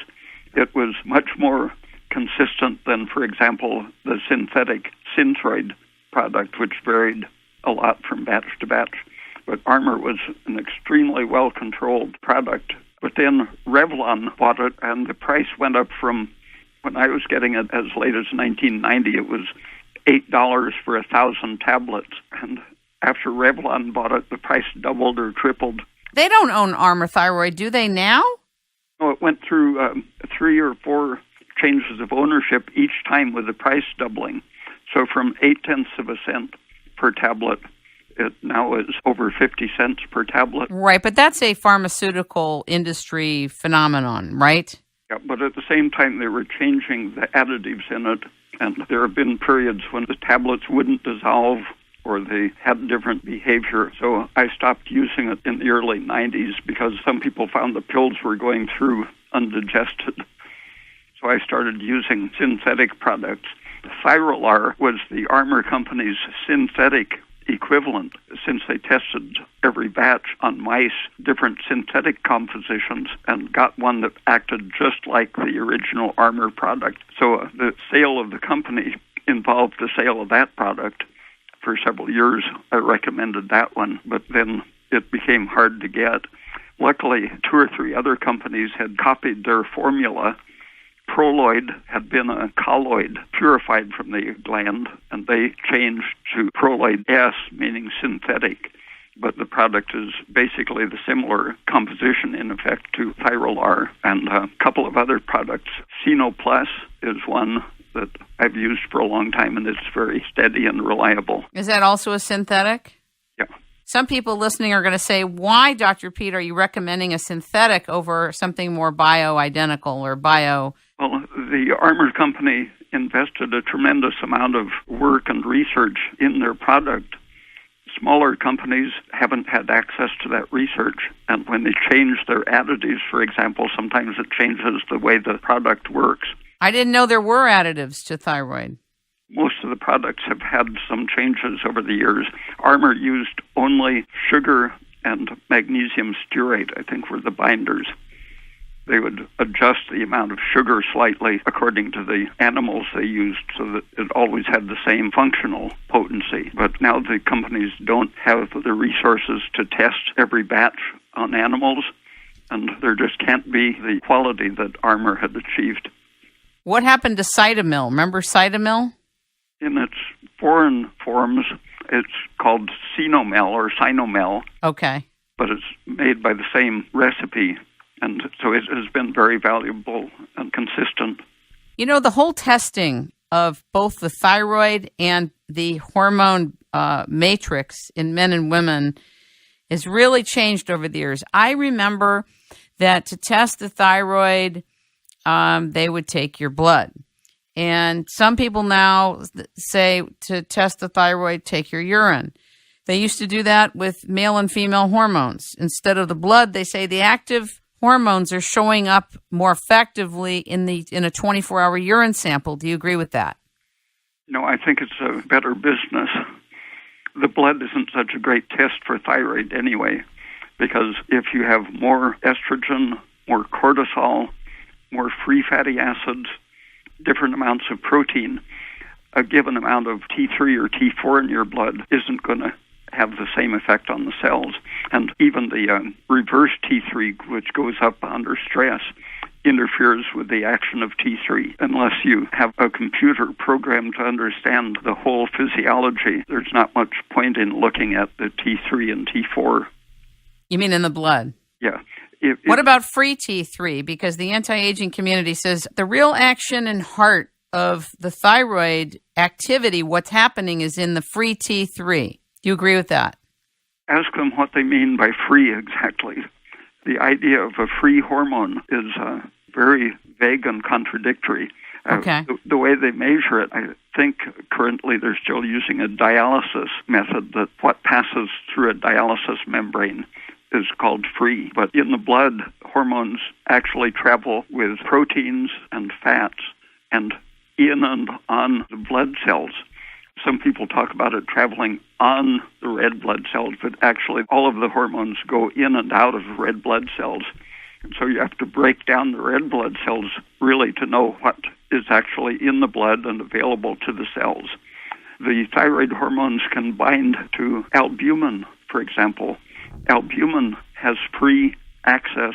it was much more consistent than, for example, the synthetic Synthroid product, which varied a lot from batch to batch. But Armour was an extremely well-controlled product. But then Revlon bought it, and the price went up from, when I was getting it as late as 1990, it was $8 for 1,000 tablets. And after Revlon bought it, the price doubled or tripled. They don't own Armour thyroid, do they now? No, it went through 3 or 4 changes of ownership each time with the price doubling. So from 0.8 cents per tablet, it now is over 50 cents per tablet. Right, but that's a pharmaceutical industry phenomenon, right? Yeah, but at the same time, they were changing the additives in it, and there have been periods when the tablets wouldn't dissolve or they had different behavior. So I stopped using it in the early 90s because some people found the pills were going through undigested. So I started using synthetic products. Thyrolar was the Armour company's synthetic equivalent, since they tested every batch on mice, different synthetic compositions, and got one that acted just like the original Armour product. So the sale of the company involved the sale of that product. For several years, I recommended that one, but then it became hard to get. Luckily, 2 or 3 other companies had copied their formula. Proloid had been a colloid purified from the gland, and they changed to Proloid S, meaning synthetic. But the product is basically the similar composition, in effect, to Thyrolar and a couple of other products. Senoplus is one that I've used for a long time, and it's very steady and reliable. Is that also a synthetic? Yeah. Some people listening are going to say, why, Dr. Pete, are you recommending a synthetic over something more bio-identical or bio? Well, the Armour company invested a tremendous amount of work and research in their product. Smaller companies haven't had access to that research, and when they change their additives, for example, sometimes it changes the way the product works. I didn't know there were additives to thyroid. Most of the products have had some changes over the years. Armour used only sugar and magnesium stearate, I think, were the binders. They would adjust the amount of sugar slightly according to the animals they used so that it always had the same functional potency. But now the companies don't have the resources to test every batch on animals, and there just can't be the quality that Armour had achieved. What happened to Cytomel? Remember Cytomel? In its foreign forms, it's called Sinomel or Sinomel. Okay. But it's made by the same recipe, and so it has been very valuable and consistent. You know, the whole testing of both the thyroid and the hormone matrix in men and women has really changed over the years. I remember that to test the thyroid, they would take your blood. And some people now say to test the thyroid, take your urine. They used to do that with male and female hormones. Instead of the blood, they say the active hormones are showing up more effectively in a 24-hour urine sample. Do you agree with that? No, I think it's a better business. The blood isn't such a great test for thyroid anyway, because if you have more estrogen, more cortisol, more free fatty acids, different amounts of protein, a given amount of T3 or T4 in your blood isn't going to have the same effect on the cells. And even the reverse T3, which goes up under stress, interferes with the action of T3. Unless you have a computer program to understand the whole physiology, there's not much point in looking at the T3 and T4. You mean in the blood? Yeah. What about free T3? Because the anti-aging community says the real action and heart of the thyroid activity, what's happening is in the free T3. Do you agree with that? Ask them what they mean by free exactly. The idea of a free hormone is very vague and contradictory. Okay. The way they measure it, I think currently they're still using a dialysis method, that what passes through a dialysis membrane is called free. But in the blood, hormones actually travel with proteins and fats and in and on the blood cells. Some people talk about it traveling on the red blood cells, but actually all of the hormones go in and out of red blood cells. And so you have to break down the red blood cells really to know what is actually in the blood and available to the cells. The thyroid hormones can bind to albumin, for example. Albumin has free access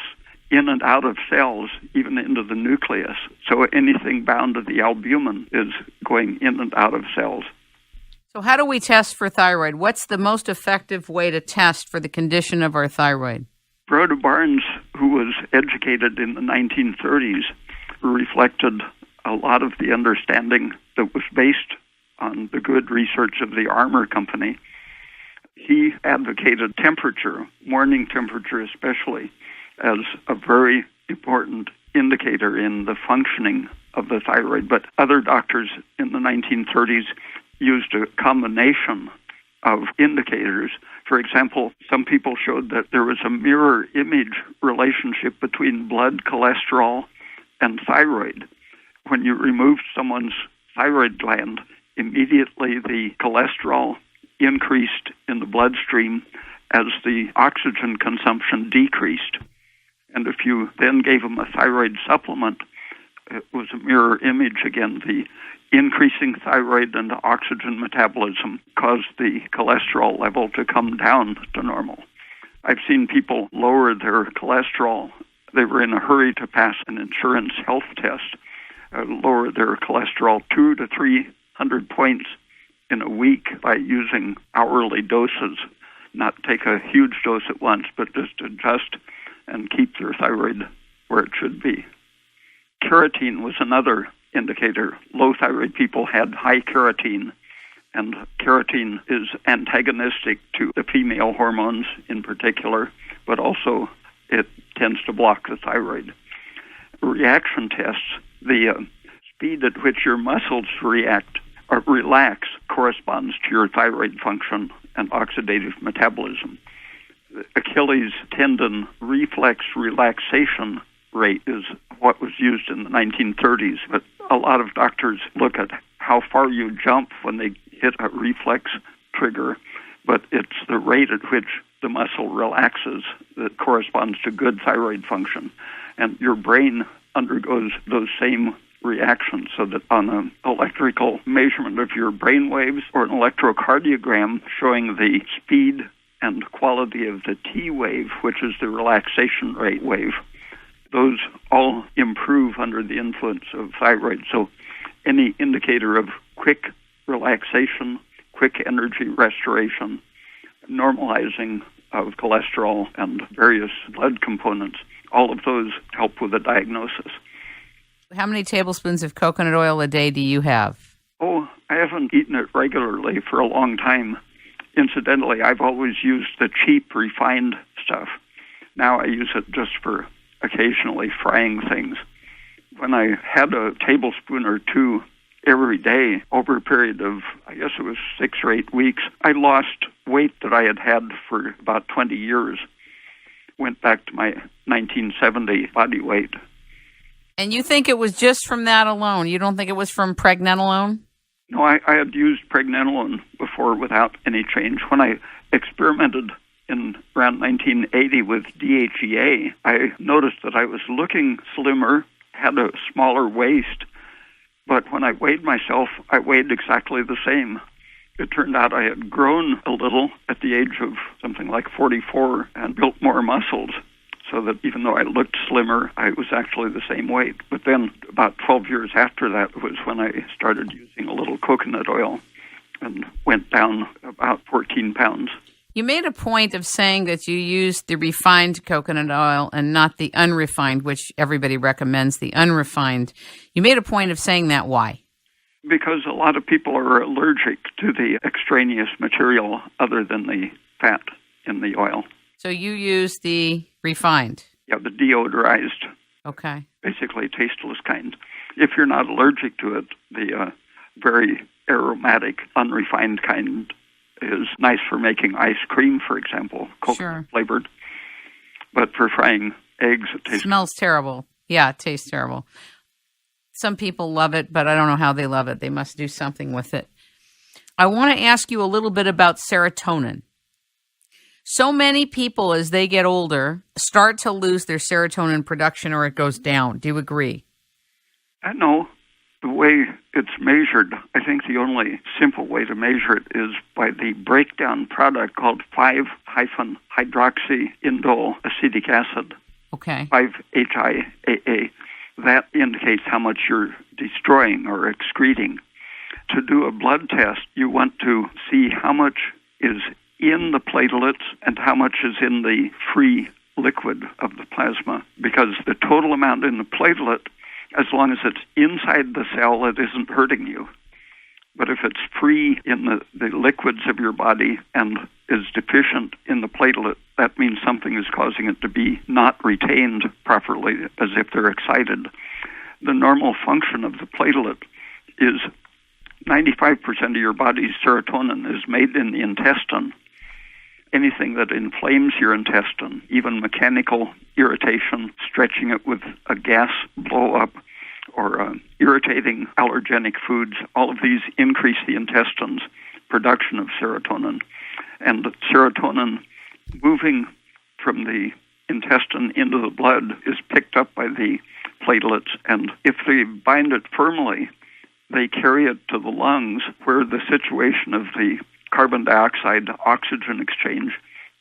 in and out of cells, even into the nucleus. So anything bound to the albumin is going in and out of cells. So how do we test for thyroid? What's the most effective way to test for the condition of our thyroid? Rhoda Barnes, who was educated in the 1930s, reflected a lot of the understanding that was based on the good research of the Armour company. He advocated temperature, morning temperature especially, as a very important indicator in the functioning of the thyroid. But other doctors in the 1930s used a combination of indicators. For example, some people showed that there was a mirror image relationship between blood cholesterol and thyroid. When you removed someone's thyroid gland, immediately the cholesterol increased in the bloodstream as the oxygen consumption decreased. And if you then gave them a thyroid supplement, it was a mirror image again. The increasing thyroid and oxygen metabolism caused the cholesterol level to come down to normal. I've seen people lower their cholesterol. They were in a hurry to pass an insurance health test, lower their cholesterol 200 to 300 points in a week by using hourly doses, not take a huge dose at once, but just adjust and keep their thyroid where it should be. Keratin was another indicator. Low thyroid people had high keratin, and keratin is antagonistic to the female hormones in particular, but also it tends to block the thyroid. Reaction tests, the speed at which your muscles react or relax corresponds to your thyroid function and oxidative metabolism. The Achilles tendon reflex relaxation rate is what was used in the 1930s, but a lot of doctors look at how far you jump when they hit a reflex trigger, but it's the rate at which the muscle relaxes that corresponds to good thyroid function. And your brain undergoes those same reactions, so that on an electrical measurement of your brain waves or an electrocardiogram showing the speed and quality of the T wave, which is the relaxation rate wave, those all improve under the influence of thyroid. So any indicator of quick relaxation, quick energy restoration, normalizing of cholesterol and various blood components, all of those help with the diagnosis. How many tablespoons of coconut oil a day do you have? Oh, I haven't eaten it regularly for a long time. Incidentally, I've always used the cheap, refined stuff. Now I use it just for occasionally frying things. When I had a tablespoon or two every day over a period of, I guess it was 6 or 8 weeks, I lost weight that I had had for about 20 years. Went back to my 1970 body weight. And you think it was just from that alone? You don't think it was from pregnenolone? No, I had used pregnenolone before without any change. When I experimented in around 1980 with DHEA, I noticed that I was looking slimmer, had a smaller waist, but when I weighed myself, I weighed exactly the same. It turned out I had grown a little at the age of something like 44 and built more muscles, so that even though I looked slimmer, I was actually the same weight. But then about 12 years after that was when I started using a little coconut oil and went down about 14 pounds. You made a point of saying that you used the refined coconut oil and not the unrefined, which everybody recommends the unrefined. You made a point of saying that. Why? Because a lot of people are allergic to the extraneous material other than the fat in the oil. So you use the refined? Yeah, the deodorized. Okay. Basically tasteless kind. If you're not allergic to it, the very aromatic, unrefined kind is nice for making ice cream, for example, coconut flavored. But for frying eggs, it smells terrible. Yeah, it tastes terrible. Some people love it, but I don't know how they love it. They must do something with it. I want to ask you a little bit about serotonin. So many people, as they get older, start to lose their serotonin production or it goes down. Do you agree? I know. The way it's measured, I think the only simple way to measure it is by the breakdown product called 5-hydroxyindole acetic acid. Okay. 5-HIAA. That indicates how much you're destroying or excreting. To do a blood test, you want to see how much is in the platelets and how much is in the free liquid of the plasma, because the total amount in the platelet, as long as it's inside the cell, it isn't hurting you. But if it's free in the liquids of your body and is deficient in the platelet, that means something is causing it to be not retained properly, as if they're excited. The normal function of the platelet is 95% of your body's serotonin is made in the intestine. Anything that inflames your intestine, even mechanical irritation, stretching it with a gas blow-up, or irritating allergenic foods, all of these increase the intestine's production of serotonin. And serotonin moving from the intestine into the blood is picked up by the platelets, and if they bind it firmly, they carry it to the lungs, where the situation of the carbon dioxide-oxygen exchange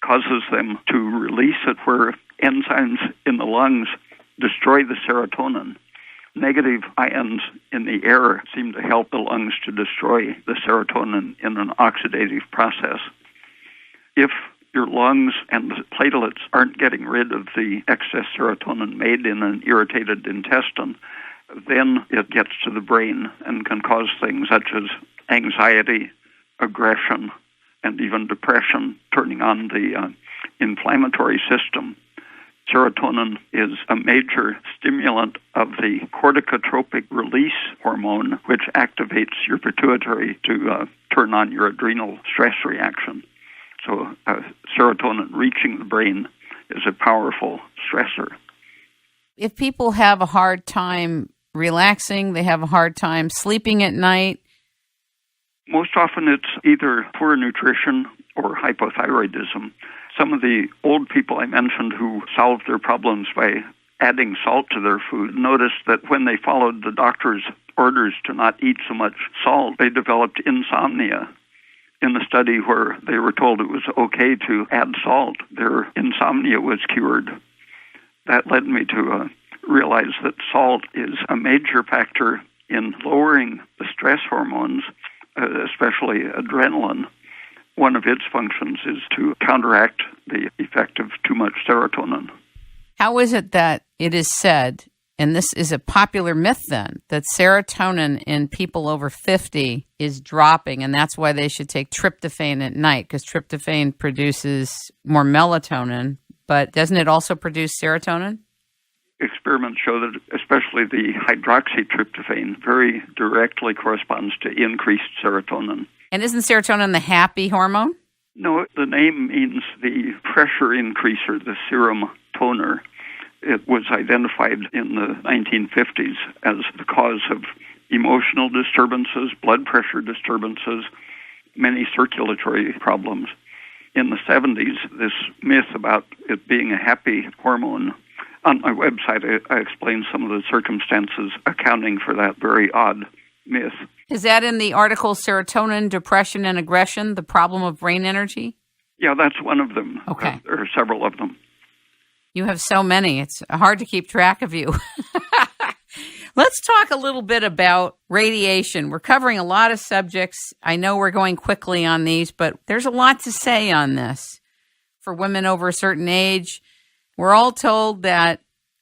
causes them to release it, where enzymes in the lungs destroy the serotonin. Negative ions in the air seem to help the lungs to destroy the serotonin in an oxidative process. If your lungs and platelets aren't getting rid of the excess serotonin made in an irritated intestine, then it gets to the brain and can cause things such as anxiety, aggression, and even depression, turning on the inflammatory system. Serotonin is a major stimulant of the corticotropic release hormone, which activates your pituitary to turn on your adrenal stress reaction. So serotonin reaching the brain is a powerful stressor. If people have a hard time relaxing, they have a hard time sleeping at night, most often it's either poor nutrition or hypothyroidism. Some of the old people I mentioned who solved their problems by adding salt to their food noticed that when they followed the doctor's orders to not eat so much salt, they developed insomnia. In the study where they were told it was okay to add salt, their insomnia was cured. That led me to realize that salt is a major factor in lowering the stress hormones, especially adrenaline. One of its functions is to counteract the effect of too much serotonin. How is it that it is said, and this is a popular myth then, that serotonin in people over 50 is dropping, and that's why they should take tryptophan at night, because tryptophan produces more melatonin, but doesn't it also produce serotonin? Experiments show that especially the hydroxytryptophan very directly corresponds to increased serotonin. And isn't serotonin the happy hormone? No, the name means the pressure increaser, the serum toner. It was identified in the 1950s as the cause of emotional disturbances, blood pressure disturbances, many circulatory problems. In the 70s, this myth about it being a happy hormone, on my website I explain some of the circumstances accounting for that very odd myth. Is that in the article Serotonin, Depression, and Aggression, the Problem of Brain Energy? Yeah, that's one of them. Okay. There are several of them. You have so many. It's hard to keep track of you. Let's talk a little bit about radiation. We're covering a lot of subjects. I know we're going quickly on these, but there's a lot to say on this. For women over a certain age, we're all told that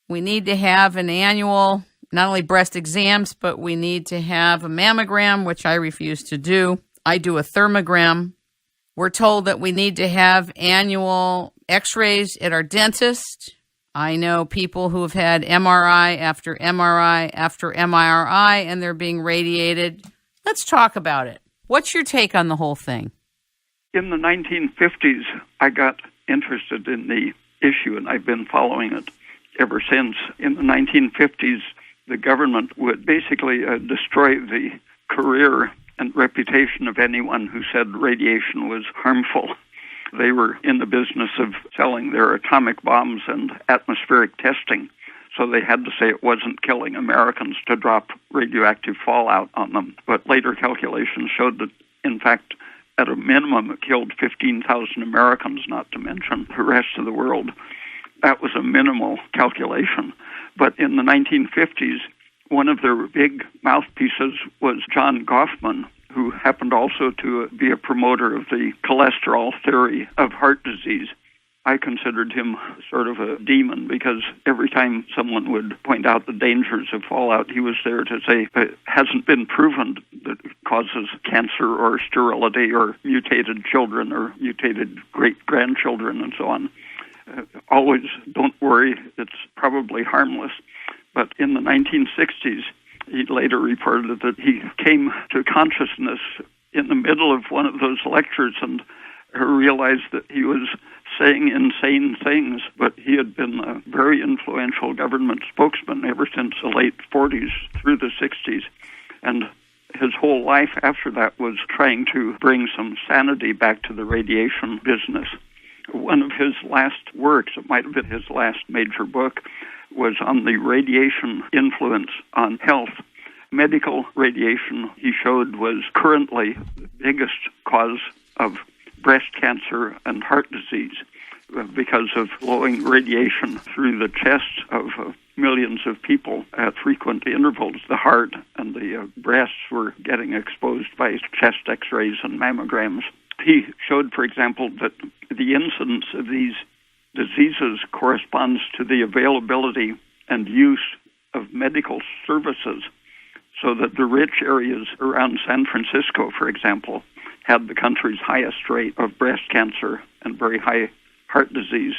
we need to have an annual, not only breast exams, but we need to have a mammogram, which I refuse to do. I do a thermogram. We're told that we need to have annual x-rays at our dentist. I know people who have had MRI after MRI after MRI, and they're being radiated. Let's talk about it. What's your take on the whole thing? In the 1950s, I got interested in the issue, and I've been following it ever since. In the 1950s, the government would basically destroy the career and reputation of anyone who said radiation was harmful. They were in the business of selling their atomic bombs and atmospheric testing, so they had to say it wasn't killing Americans to drop radioactive fallout on them. But later calculations showed that, in fact, at a minimum, it killed 15,000 Americans, not to mention the rest of the world. That was a minimal calculation. But in the 1950s, one of their big mouthpieces was John Goffman, who happened also to be a promoter of the cholesterol theory of heart disease. I considered him sort of a demon because every time someone would point out the dangers of fallout, he was there to say it hasn't been proven that it causes cancer or sterility or mutated children or mutated great-grandchildren and so on. Always don't worry, it's probably harmless. But in the 1960s, he later reported that he came to consciousness in the middle of one of those lectures and realized that he was saying insane things, but he had been a very influential government spokesman ever since the late 40s through the 60s. And his whole life after that was trying to bring some sanity back to the radiation business. One of his last works, it might have been his last major book, was on the radiation influence on health. Medical radiation, he showed, was currently the biggest cause of breast cancer and heart disease because of blowing radiation through the chests of millions of people at frequent intervals. The heart and the breasts were getting exposed by chest x-rays and mammograms. He showed, for example, that the incidence of these diseases corresponds to the availability and use of medical services, so that the rich areas around San Francisco, for example, had the country's highest rate of breast cancer and very high heart disease.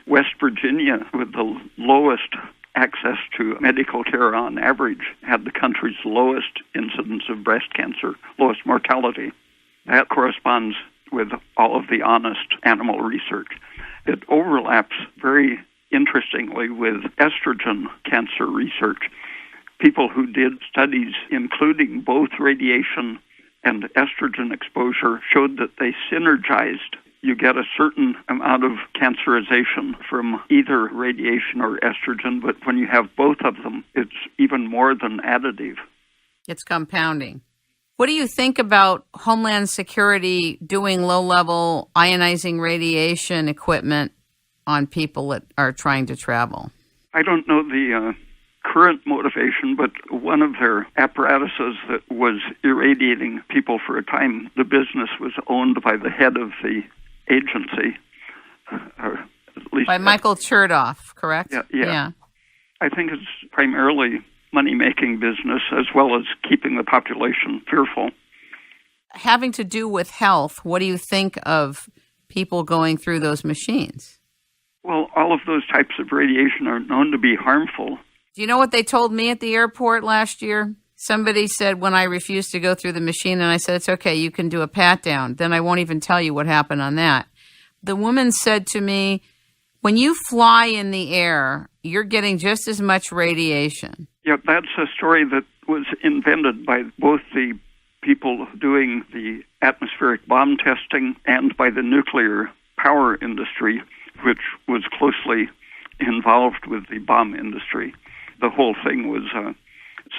West Virginia, with the lowest access to medical care on average, had the country's lowest incidence of breast cancer, lowest mortality. That corresponds with all of the honest animal research. It overlaps very interestingly with estrogen cancer research. People who did studies including both radiation and estrogen exposure showed that they synergized. You get a certain amount of cancerization from either radiation or estrogen, but when you have both of them, it's even more than additive. It's compounding. What do you think about Homeland Security doing low-level ionizing radiation equipment on people that are trying to travel? I don't know the current motivation, but one of their apparatuses that was irradiating people for a time, the business was owned by the head of the agency. Or at least by Michael Chertoff, correct? Yeah. I think it's primarily money-making business as well as keeping the population fearful. Having to do with health, what do you think of people going through those machines? Well, all of those types of radiation are known to be harmful. Do you know what they told me at the airport last year? Somebody said when I refused to go through the machine, and I said, it's okay, you can do a pat-down. Then I won't even tell you what happened on that. The woman said to me, when you fly in the air, you're getting just as much radiation. Yeah, that's a story that was invented by both the people doing the atmospheric bomb testing and by the nuclear power industry, which was closely involved with the bomb industry. The whole thing was a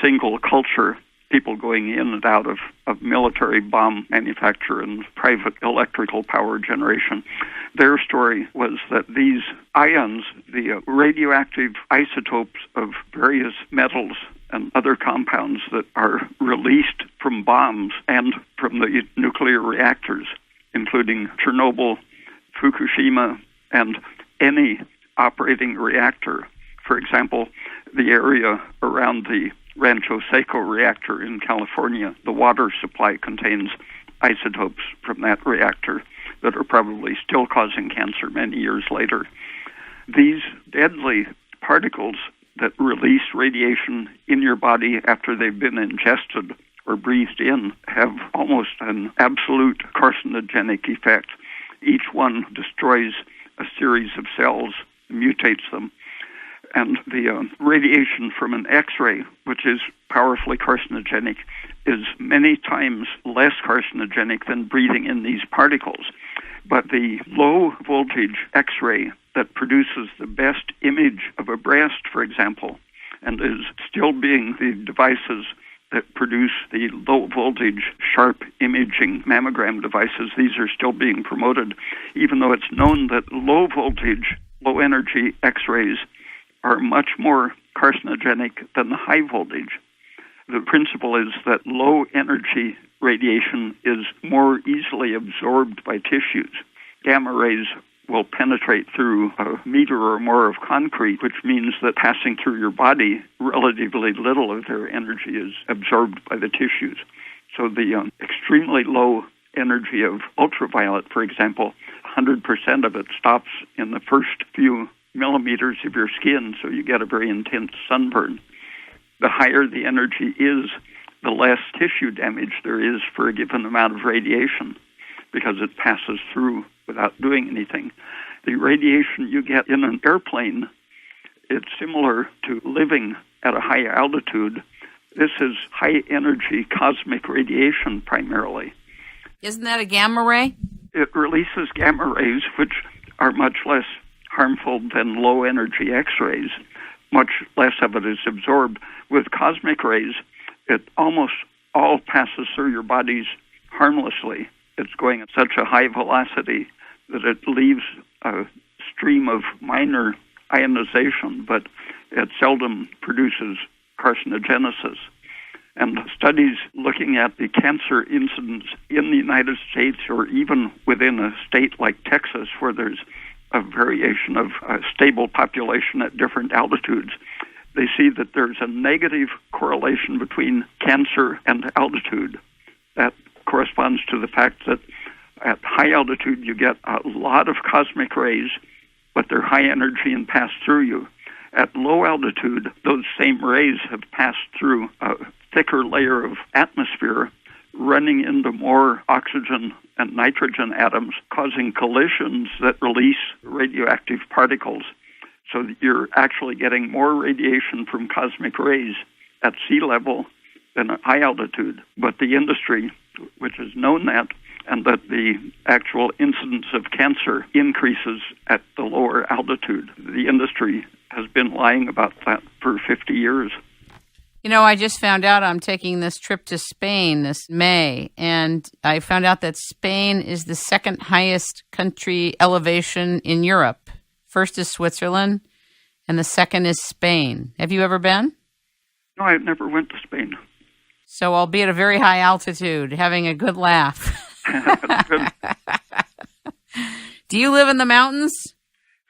single culture, people going in and out of military bomb manufacture and private electrical power generation. Their story was that these ions, the radioactive isotopes of various metals and other compounds that are released from bombs and from the nuclear reactors, including Chernobyl, Fukushima, and any operating reactor. For example, the area around the Rancho Seco reactor in California, the water supply contains isotopes from that reactor that are probably still causing cancer many years later. These deadly particles that release radiation in your body after they've been ingested or breathed in have almost an absolute carcinogenic effect. Each one destroys a series of cells, mutates them. And the radiation from an X-ray, which is powerfully carcinogenic, is many times less carcinogenic than breathing in these particles. But the low-voltage X-ray that produces the best image of a breast, for example, and is still being the devices that produce the low-voltage sharp imaging mammogram devices, these are still being promoted, even though it's known that low-voltage, low-energy X-rays are much more carcinogenic than the high voltage. The principle is that low energy radiation is more easily absorbed by tissues. Gamma rays will penetrate through a meter or more of concrete, which means that passing through your body, relatively little of their energy is absorbed by the tissues. So the extremely low energy of ultraviolet, for example, 100% of it stops in the first few millimeters of your skin, so you get a very intense sunburn. The higher the energy is, the less tissue damage there is for a given amount of radiation because it passes through without doing anything. The radiation you get in an airplane, it's similar to living at a high altitude. This is high-energy cosmic radiation primarily. Isn't that a gamma ray? It releases gamma rays, which are much less harmful than low-energy X-rays. Much less of it is absorbed. With cosmic rays, it almost all passes through your bodies harmlessly. It's going at such a high velocity that it leaves a stream of minor ionization, but it seldom produces carcinogenesis. And studies looking at the cancer incidence in the United States, or even within a state like Texas, where there's a variation of a stable population at different altitudes, they see that there's a negative correlation between cancer and altitude. That corresponds to the fact that at high altitude you get a lot of cosmic rays, but they're high energy and pass through you. At low altitude, those same rays have passed through a thicker layer of atmosphere, running into more oxygen and nitrogen atoms, causing collisions that release radioactive particles. So that you're actually getting more radiation from cosmic rays at sea level than at high altitude. But the industry, which has known that, and that the actual incidence of cancer increases at the lower altitude, the industry has been lying about that for 50 years. You know, I just found out I'm taking this trip to Spain this May, and I found out that Spain is the second highest country elevation in Europe. First is Switzerland, and the second is Spain. Have you ever been? No, I never went to Spain. So I'll be at a very high altitude, having a good laugh. That's good. Do you live in the mountains?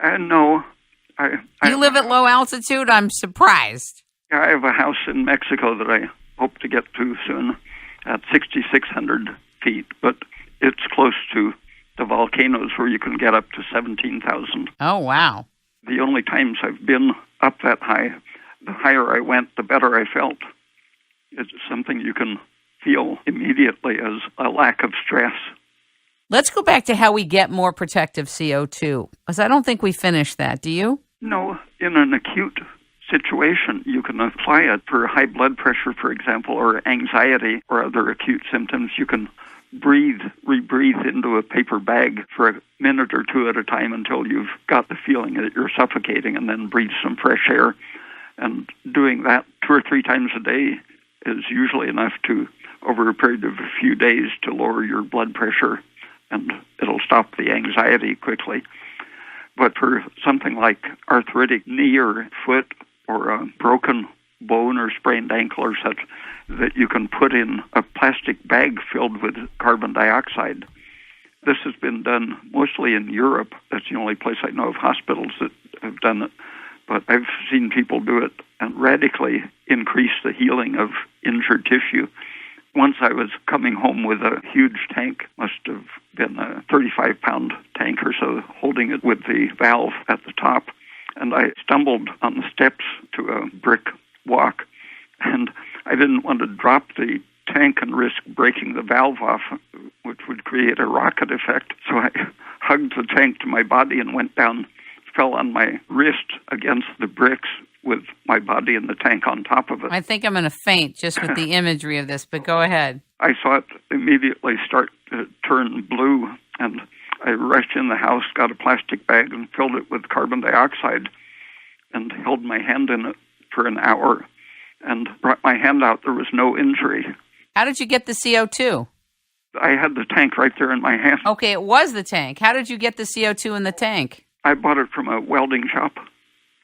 No. You live at low altitude? I'm surprised. I have a house in Mexico that I hope to get to soon at 6,600 feet, but it's close to the volcanoes where you can get up to 17,000. Oh, wow. The only times I've been up that high, the higher I went, the better I felt. It's something you can feel immediately as a lack of stress. Let's go back to how we get more protective CO2, because I don't think we finished that. Do you? No, in an acute situation, you can apply it for high blood pressure, for example, or anxiety or other acute symptoms. You can rebreathe into a paper bag for a minute or two at a time until you've got the feeling that you're suffocating, and then breathe some fresh air. And doing that 2 or 3 times a day is usually enough to, over a period of a few days, to lower your blood pressure, and it'll stop the anxiety quickly. But for something like arthritic knee or foot, or a broken bone or sprained ankle or such, that you can put in a plastic bag filled with carbon dioxide. This has been done mostly in Europe. That's the only place I know of hospitals that have done it. But I've seen people do it and radically increase the healing of injured tissue. Once I was coming home with a huge tank, must have been a 35-pound tank or so, holding it with the valve at the top. And I stumbled on the steps to a brick walk, and I didn't want to drop the tank and risk breaking the valve off, which would create a rocket effect. So I hugged the tank to my body and went down, fell on my wrist against the bricks with my body and the tank on top of it. I think I'm going to faint just with the imagery of this, but go ahead. I saw it immediately start to turn blue, and I rushed in the house, got a plastic bag, and filled it with carbon dioxide, and held my hand in it for an hour, and brought my hand out. There was no injury. How did you get the CO2? I had the tank right there in my hand. Okay, it was the tank. How did you get the CO2 in the tank? I bought it from a welding shop.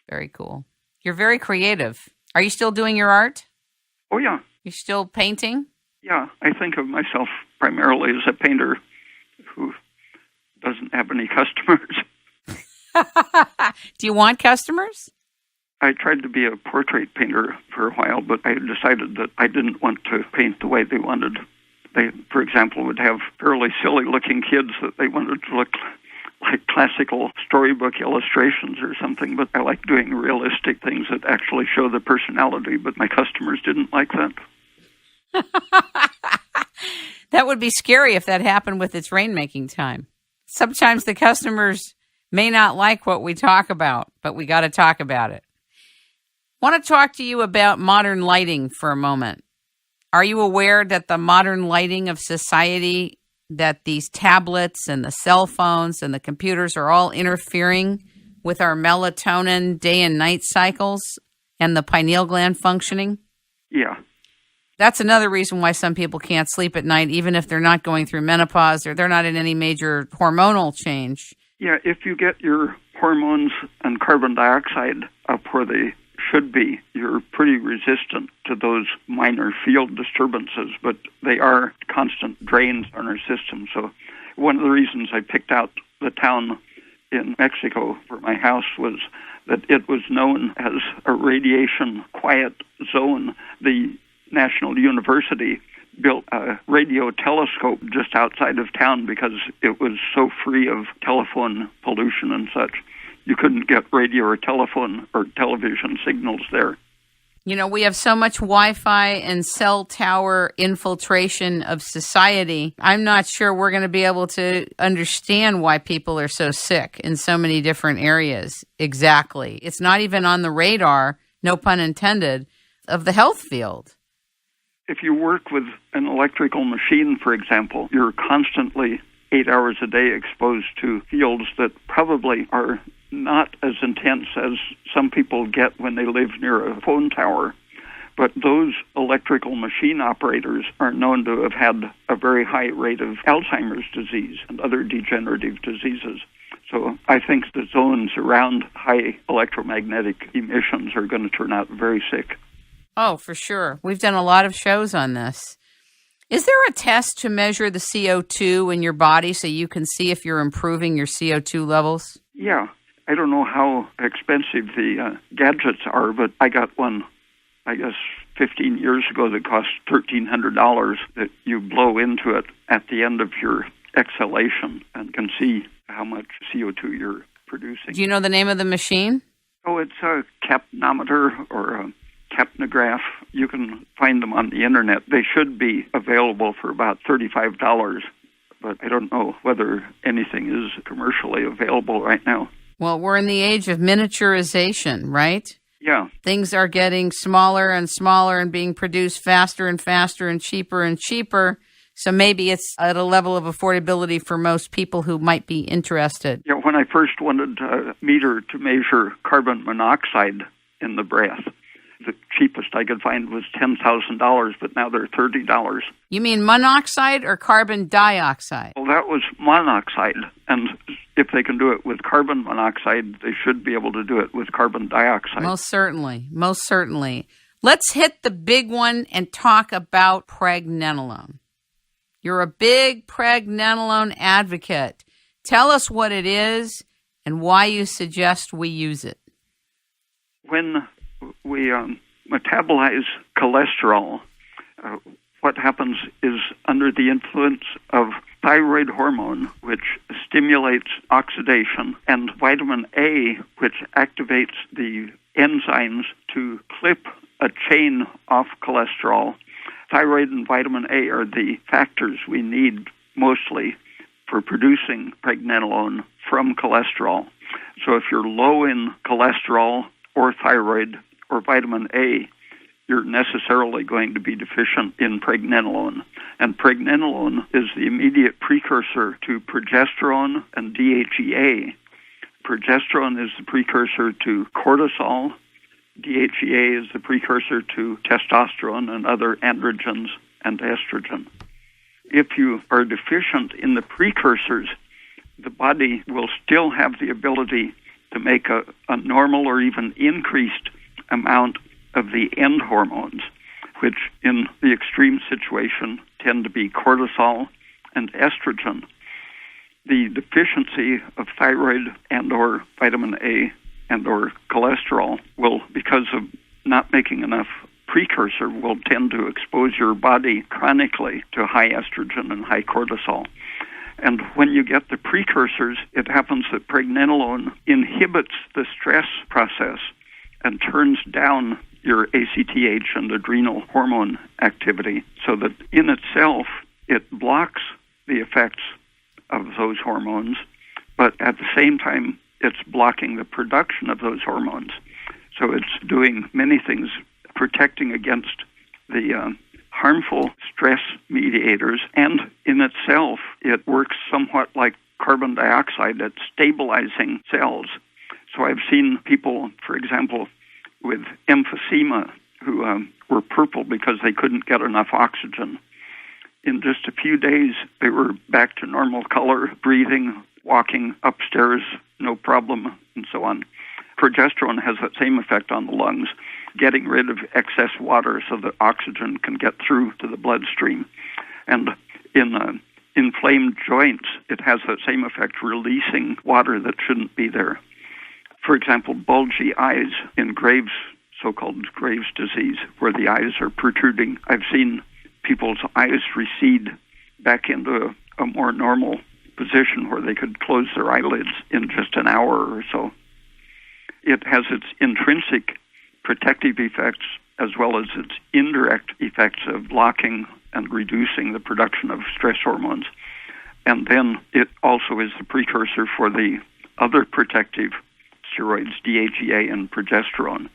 Very cool. You're very creative. Are you still doing your art? Oh, yeah. You're still painting? Yeah, I think of myself primarily as a painter who doesn't have any customers. Do you want customers? I tried to be a portrait painter for a while, but I decided that I didn't want to paint the way they wanted. They, for example, would have fairly silly-looking kids that they wanted to look like classical storybook illustrations or something, but I like doing realistic things that actually show the personality, but my customers didn't like that. That would be scary if that happened with its rainmaking time. Sometimes the customers may not like what we talk about, but we got to talk about it. Want to talk to you about modern lighting for a moment. Are you aware that the modern lighting of society, that these tablets and the cell phones and the computers are all interfering with our melatonin day and night cycles and the pineal gland functioning? Yeah. That's another reason why some people can't sleep at night, even if they're not going through menopause or they're not in any major hormonal change. Yeah, if you get your hormones and carbon dioxide up where they should be, you're pretty resistant to those minor field disturbances, but they are constant drains on our system. So one of the reasons I picked out the town in Mexico for my house was that it was known as a radiation quiet zone. The National University built a radio telescope just outside of town because it was so free of telephone pollution and such. You couldn't get radio or telephone or television signals there. You know, we have so much Wi-Fi and cell tower infiltration of society. I'm not sure we're going to be able to understand why people are so sick in so many different areas. Exactly. It's not even on the radar, no pun intended, of the health field. If you work with an electrical machine, for example, you're constantly 8 hours a day exposed to fields that probably are not as intense as some people get when they live near a phone tower. But those electrical machine operators are known to have had a very high rate of Alzheimer's disease and other degenerative diseases. So I think the zones around high electromagnetic emissions are going to turn out very sick. Oh, for sure. We've done a lot of shows on this. Is there a test to measure the CO2 in your body so you can see if you're improving your CO2 levels? Yeah. I don't know how expensive the gadgets are, but I got one, I guess, 15 years ago that cost $1,300 that you blow into it at the end of your exhalation and can see how much CO2 you're producing. Do you know the name of the machine? Oh, it's a capnometer or a capnograph. You can find them on the internet. They should be available for about $35, but I don't know whether anything is commercially available right now. Well, we're in the age of miniaturization, right? Yeah. Things are getting smaller and smaller and being produced faster and faster and cheaper. So maybe it's at a level of affordability for most people who might be interested. Yeah, when I first wanted a meter to measure carbon monoxide in the breath, the cheapest I could find was $10,000, but now they're $30. You mean monoxide or carbon dioxide? Well, that was monoxide, and if they can do it with carbon monoxide, they should be able to do it with carbon dioxide. Most certainly. Let's hit the big one and talk about pregnenolone. You're a big pregnenolone advocate. Tell us what it is and why you suggest we use it. When we metabolize cholesterol, what happens is under the influence of thyroid hormone, which stimulates oxidation, and vitamin A, which activates the enzymes to clip a chain off cholesterol. Thyroid and vitamin A are the factors we need mostly for producing pregnenolone from cholesterol. So if you're low in cholesterol or thyroid or vitamin A, you're necessarily going to be deficient in pregnenolone. And pregnenolone is the immediate precursor to progesterone and DHEA. Progesterone is the precursor to cortisol. DHEA is the precursor to testosterone and other androgens and estrogen. If you are deficient in the precursors, the body will still have the ability to make a normal or even increased amount of the end hormones, which in the extreme situation tend to be cortisol and estrogen. The deficiency of thyroid and or vitamin A and or cholesterol will, because of not making enough precursor, will tend to expose your body chronically to high estrogen and high cortisol. And when you get the precursors, it happens that pregnenolone inhibits the stress process and turns down your ACTH and adrenal hormone activity, so that in itself it blocks the effects of those hormones, but at the same time it's blocking the production of those hormones. So it's doing many things, protecting against the harmful stress mediators, and in itself, it works somewhat like carbon dioxide at stabilizing cells. So I've seen people, for example, with emphysema who were purple because they couldn't get enough oxygen. In just a few days, they were back to normal color, breathing, walking upstairs, no problem, and so on. Progesterone has that same effect on the lungs, getting rid of excess water so that oxygen can get through to the bloodstream. And in inflamed joints, it has that same effect, releasing water that shouldn't be there. For example, bulgy eyes in Graves, so-called Graves' disease, where the eyes are protruding. I've seen people's eyes recede back into a more normal position where they could close their eyelids in just an hour or so. It has its intrinsic protective effects as well as its indirect effects of blocking and reducing the production of stress hormones. And then it also is the precursor for the other protective steroids, DHEA and progesterone.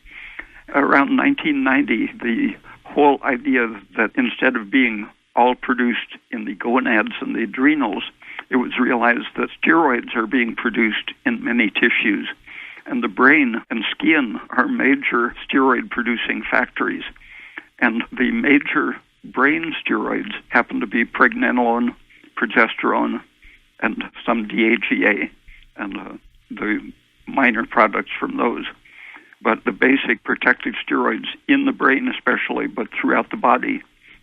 Around 1990, the whole idea that instead of being all produced in the gonads and the adrenals, it was realized that steroids are being produced in many tissues. And the brain and skin are major steroid-producing factories. And the major brain steroids happen to be pregnenolone, progesterone, and some DHEA, and the minor products from those. But the basic protective steroids in the brain especially, but throughout the body,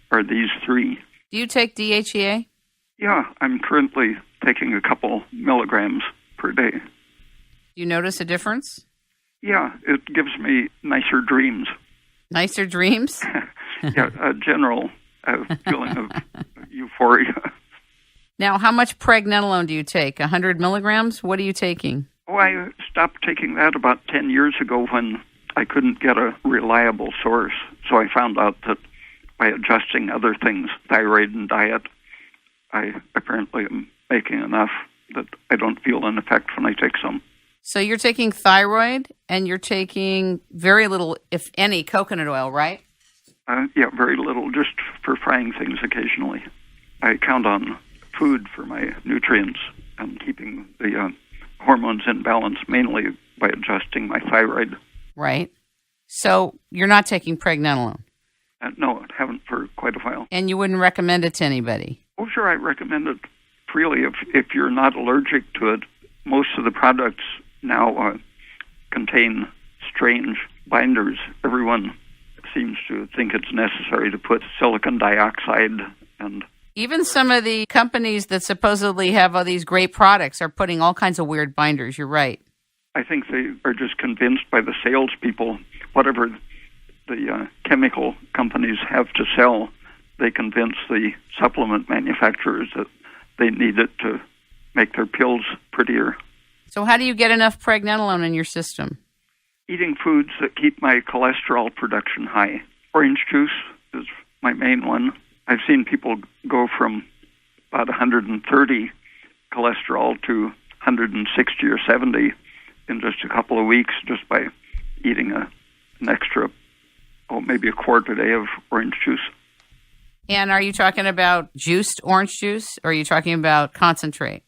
are these three. Do you take DHEA? Yeah, I'm currently taking a couple milligrams per day. Do you notice a difference? Yeah, it gives me nicer dreams. Nicer dreams? Yeah, a general feeling of euphoria. Now, how much pregnenolone do you take? 100 milligrams? What are you taking? Oh, I stopped taking that about 10 years ago when I couldn't get a reliable source. So I found out that by adjusting other things, thyroid and diet, I apparently am making enough that I don't feel an effect when I take some. So you're taking thyroid and you're taking very little, if any, coconut oil, right? Yeah, very little, just for frying things occasionally. I count on food for my nutrients and keeping the hormones in balance, mainly by adjusting my thyroid. Right. So you're not taking pregnenolone? No, I haven't for quite a while. And you wouldn't recommend it to anybody? Oh, sure, I recommend it freely if you're not allergic to it. Most of the products now contain strange binders. Everyone seems to think it's necessary to put silicon dioxide and... Even some of the companies that supposedly have all these great products are putting all kinds of weird binders. You're right. I think they are just convinced by the salespeople, whatever the chemical companies have to sell, they convince the supplement manufacturers that they need it to make their pills prettier. So how do you get enough pregnenolone in your system? Eating foods that keep my cholesterol production high. Orange juice is my main one. I've seen people go from about 130 cholesterol to 160 or 70 in just a couple of weeks just by eating an extra, maybe a quart a day of orange juice. And are you talking about juiced orange juice, or are you talking about concentrate?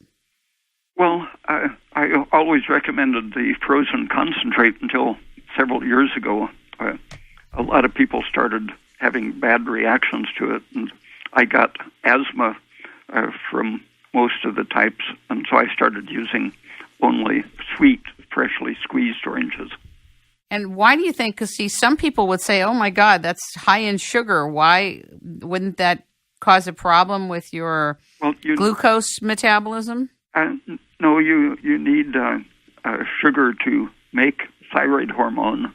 Well, I always recommended the frozen concentrate until several years ago. A lot of people started having bad reactions to it, and I got asthma from most of the types, and so I started using only sweet, freshly squeezed oranges. And why do you think, because see, some people would say, oh my God, that's high in sugar. Why wouldn't that cause a problem with your glucose metabolism? No, you need sugar to make thyroid hormone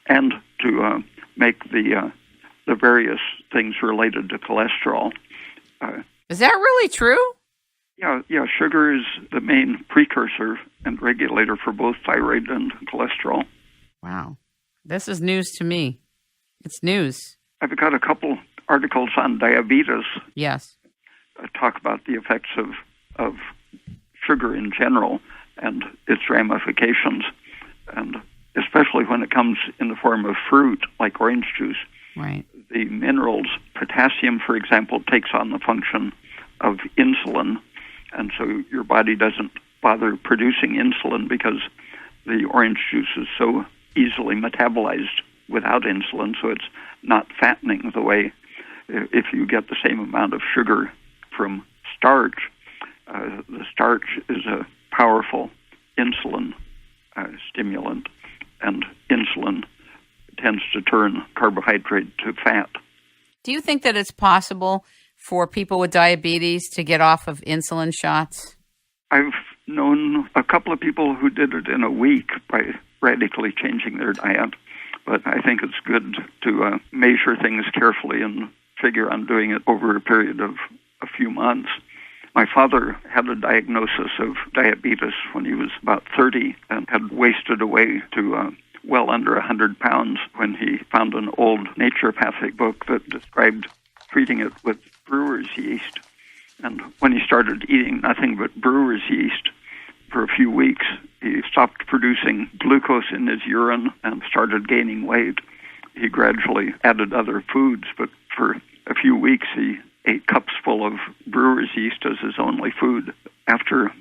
and to make the various things related to cholesterol. Is that really true? Yeah. Sugar is the main precursor and regulator for both thyroid and cholesterol. Wow. This is news to me. It's news. I've got a couple articles on diabetes. Yes. Talk about the effects of sugar in general and its ramifications. And especially when it comes in the form of fruit, like orange juice. Right. The minerals, potassium, for example, takes on the function of insulin, and so your body doesn't bother producing insulin because the orange juice is so easily metabolized without insulin, so it's not fattening the way if you get the same amount of sugar from starch. The starch is a powerful insulin stimulant, and insulin tends to turn carbohydrate to fat. Do you think that it's possible for people with diabetes to get off of insulin shots? I've known a couple of people who did it in a week by radically changing their diet, but I think it's good to measure things carefully and figure on doing it over a period of a few months. My father had a diagnosis of diabetes when he was about 30 and had wasted away to well under 100 pounds when he found an old naturopathic book that described treating it with brewer's yeast. And when he started eating nothing but brewer's yeast for a few weeks, he stopped producing glucose in his urine and started gaining weight. He gradually added other foods, but for a few weeks he ate cups full of brewer's yeast as his only food. After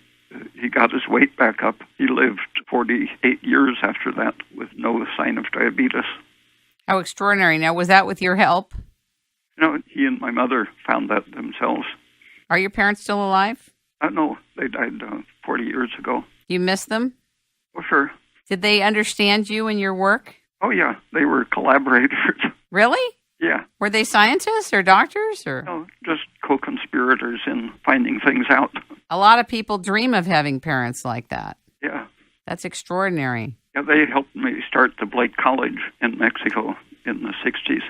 he got his weight back up, he lived 48 years after that with no sign of diabetes. How extraordinary. Now, was that with your help? No, he and my mother found that themselves. Are your parents still alive? No, they died 40 years ago. You miss them? Oh, sure. Did they understand you and your work? Oh, yeah. They were collaborators. Really? Yeah. Were they scientists or doctors? Or No, just co-conspirators in finding things out. A lot of people dream of having parents like that. Yeah. That's extraordinary. Yeah, they helped me start the Blake College in Mexico in the 60s.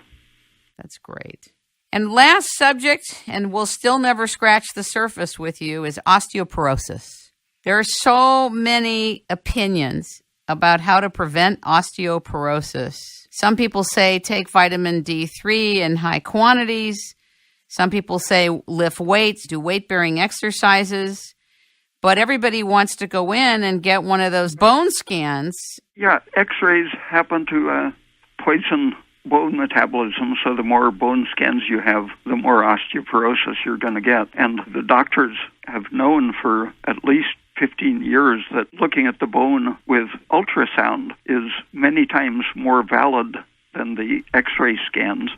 That's great. And last subject, and we'll still never scratch the surface with you, is osteoporosis. There are so many opinions about how to prevent osteoporosis. Some people say take vitamin D3 in high quantities. Some people say lift weights, do weight-bearing exercises. But everybody wants to go in and get one of those bone scans. Yeah, X-rays happen to poison bone metabolism, so the more bone scans you have, the more osteoporosis you're going to get. And the doctors have known for at least 15 years that looking at the bone with ultrasound is many times more valid than the X-ray scans,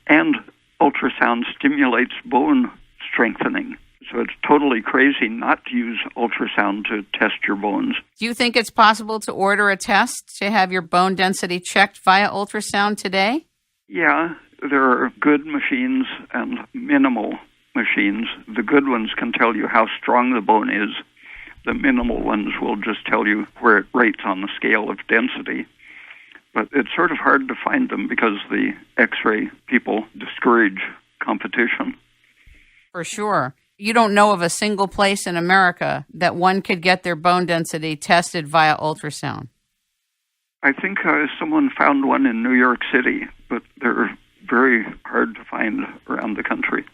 and ultrasound stimulates bone strengthening. So it's totally crazy not to use ultrasound to test your bones. Do you think it's possible to order a test to have your bone density checked via ultrasound today? Yeah, there are good machines and minimal machines. The good ones can tell you how strong the bone is. The minimal ones will just tell you where it rates on the scale of density. But it's sort of hard to find them because the X-ray people discourage competition. For sure. You don't know of a single place in America that one could get their bone density tested via ultrasound. I think someone found one in New York City, but they're very hard to find around the country.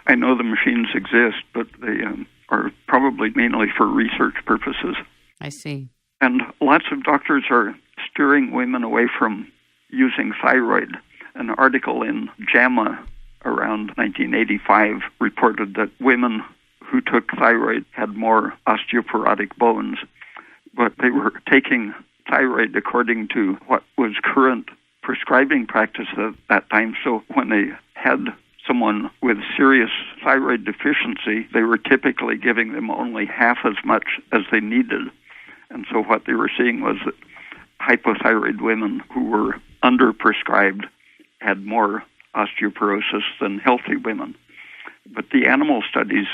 I know the machines exist, but they are probably mainly for research purposes. I see. And lots of doctors are steering women away from using thyroid. An article in JAMA around 1985 reported that women who took thyroid had more osteoporotic bones, but they were taking thyroid according to what was current prescribing practice at that time. So when they had someone with serious thyroid deficiency, they were typically giving them only half as much as they needed. And so what they were seeing was that hypothyroid women who were underprescribed had more osteoporosis than healthy women. But the animal studies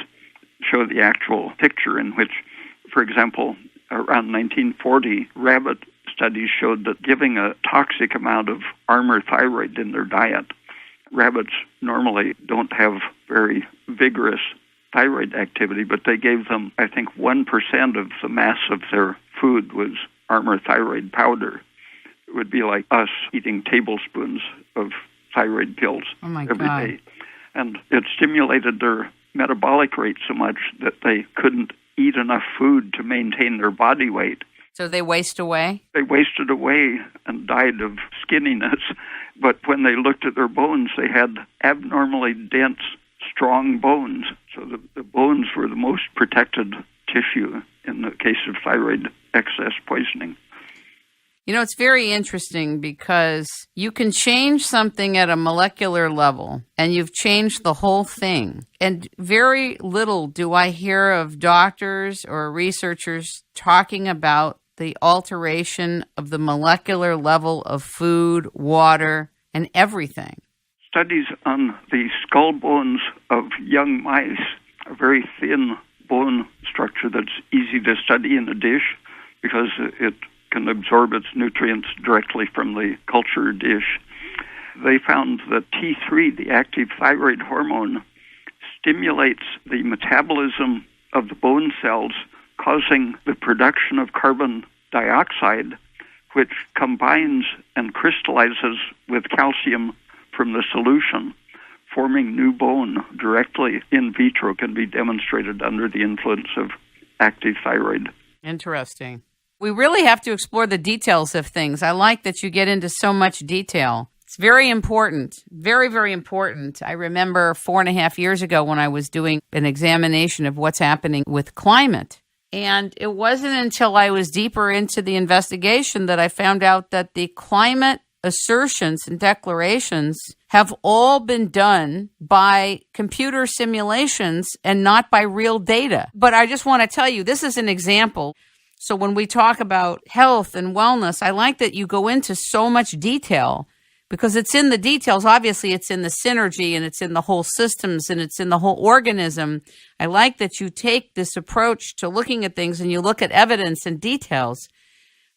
show the actual picture in which, for example, around 1940, rabbit studies showed that giving a toxic amount of armour thyroid in their diet, rabbits normally don't have very vigorous thyroid activity, but they gave them, I think, 1% of the mass of their food was armour thyroid powder. It would be like us eating tablespoons of thyroid pills every day. And it stimulated their metabolic rate so much that they couldn't eat enough food to maintain their body weight. So they waste away? They wasted away and died of skinniness. But when they looked at their bones, they had abnormally dense, strong bones. So the bones were the most protected tissue in the case of thyroid excess poisoning. You know, it's very interesting because you can change something at a molecular level and you've changed the whole thing. And very little do I hear of doctors or researchers talking about the alteration of the molecular level of food, water, and everything. Studies on the skull bones of young mice, a very thin bone structure that's easy to study in a dish because it can absorb its nutrients directly from the culture dish. They found that T3, the active thyroid hormone, stimulates the metabolism of the bone cells, causing the production of carbon dioxide, which combines and crystallizes with calcium from the solution, forming new bone directly in vitro, can be demonstrated under the influence of active thyroid. Interesting. We really have to explore the details of things. I like that you get into so much detail. It's very important, very, very important. I remember 4.5 years ago when I was doing an examination of what's happening with climate. And it wasn't until I was deeper into the investigation that I found out that the climate assertions and declarations have all been done by computer simulations and not by real data. But I just want to tell you, this is an example. So when we talk about health and wellness, I like that you go into so much detail because it's in the details. Obviously, it's in the synergy and it's in the whole systems and it's in the whole organism. I like that you take this approach to looking at things and you look at evidence and details.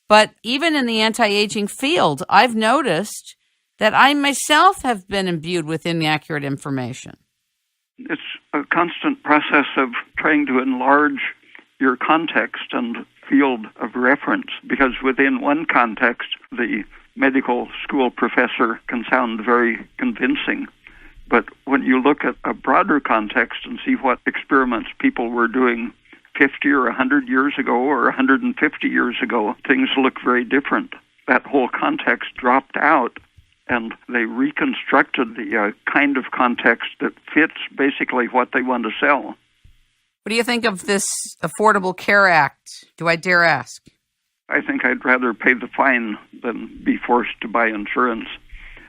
But even in the anti-aging field, I've noticed that I myself have been imbued with inaccurate information. It's a constant process of trying to enlarge your context and field of reference, because within one context, the medical school professor can sound very convincing. But when you look at a broader context and see what experiments people were doing 50 or 100 years ago or 150 years ago, things look very different. That whole context dropped out, and they reconstructed the kind of context that fits basically what they want to sell. What do you think of this Affordable Care Act? Do I dare ask? I think I'd rather pay the fine than be forced to buy insurance.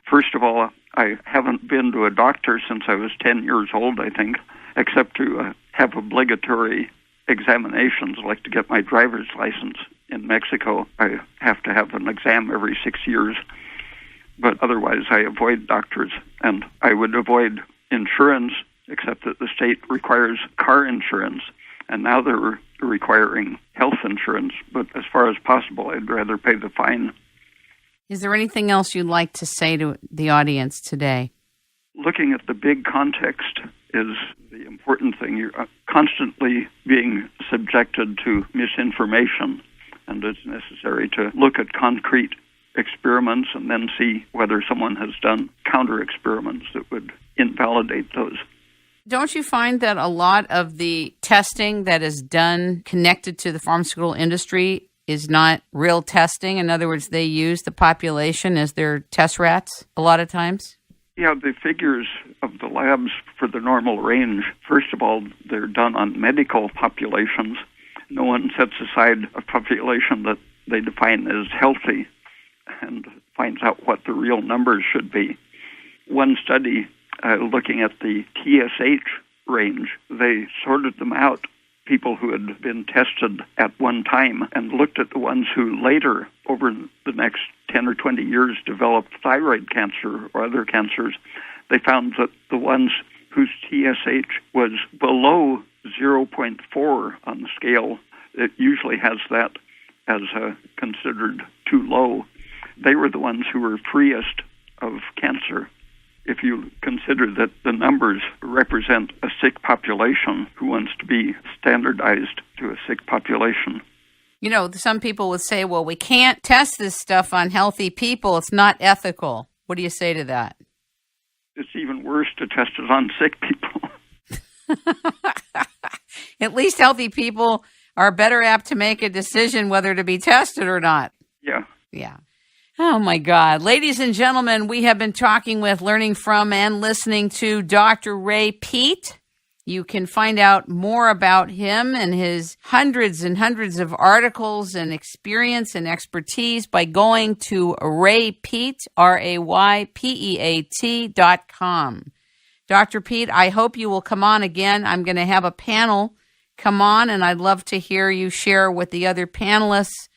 First of all, I haven't been to a doctor since I was 10 years old, I think, except to have obligatory examinations, like to get my driver's license in Mexico. I have to have an exam every 6 years. But otherwise, I avoid doctors, and I would avoid insurance, except that the state requires car insurance, and now they're requiring health insurance. But as far as possible, I'd rather pay the fine. Is there anything else you'd like to say to the audience today? Looking at the big context is the important thing. You're constantly being subjected to misinformation, and it's necessary to look at concrete experiments and then see whether someone has done counter experiments that would invalidate those. Don't you find that a lot of the testing that is done connected to the pharmaceutical industry is not real testing? In other words, they use the population as their test rats a lot of times? Yeah, the figures of the labs for the normal range, first of all, they're done on medical populations. No one sets aside a population that they define as healthy and finds out what the real numbers should be. One study looking at the TSH range, they sorted them out, people who had been tested at one time, and looked at the ones who later, over the next 10 or 20 years, developed thyroid cancer or other cancers. They found that the ones whose TSH was below 0.4 on the scale, it usually has that as considered too low, they were the ones who were freest of cancer. If you consider that the numbers represent a sick population who wants to be standardized to a sick population. You know, some people would say, well, we can't test this stuff on healthy people. It's not ethical. What do you say to that? It's even worse to test it on sick people. At least healthy people are better apt to make a decision whether to be tested or not. Yeah. Yeah. Oh, my God. Ladies and gentlemen, we have been talking with, learning from, and listening to Dr. Ray Peat. You can find out more about him and his hundreds and hundreds of articles and experience and expertise by going to raypeat, RAYPEAT.com. Dr. Peat, I hope you will come on again. I'm going to have a panel come on, and I'd love to hear you share with the other panelists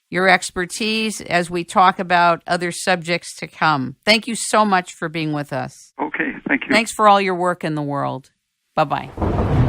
your expertise as we talk about other subjects to come. Thank you so much for being with us. Okay, thank you. Thanks for all your work in the world. Bye-bye.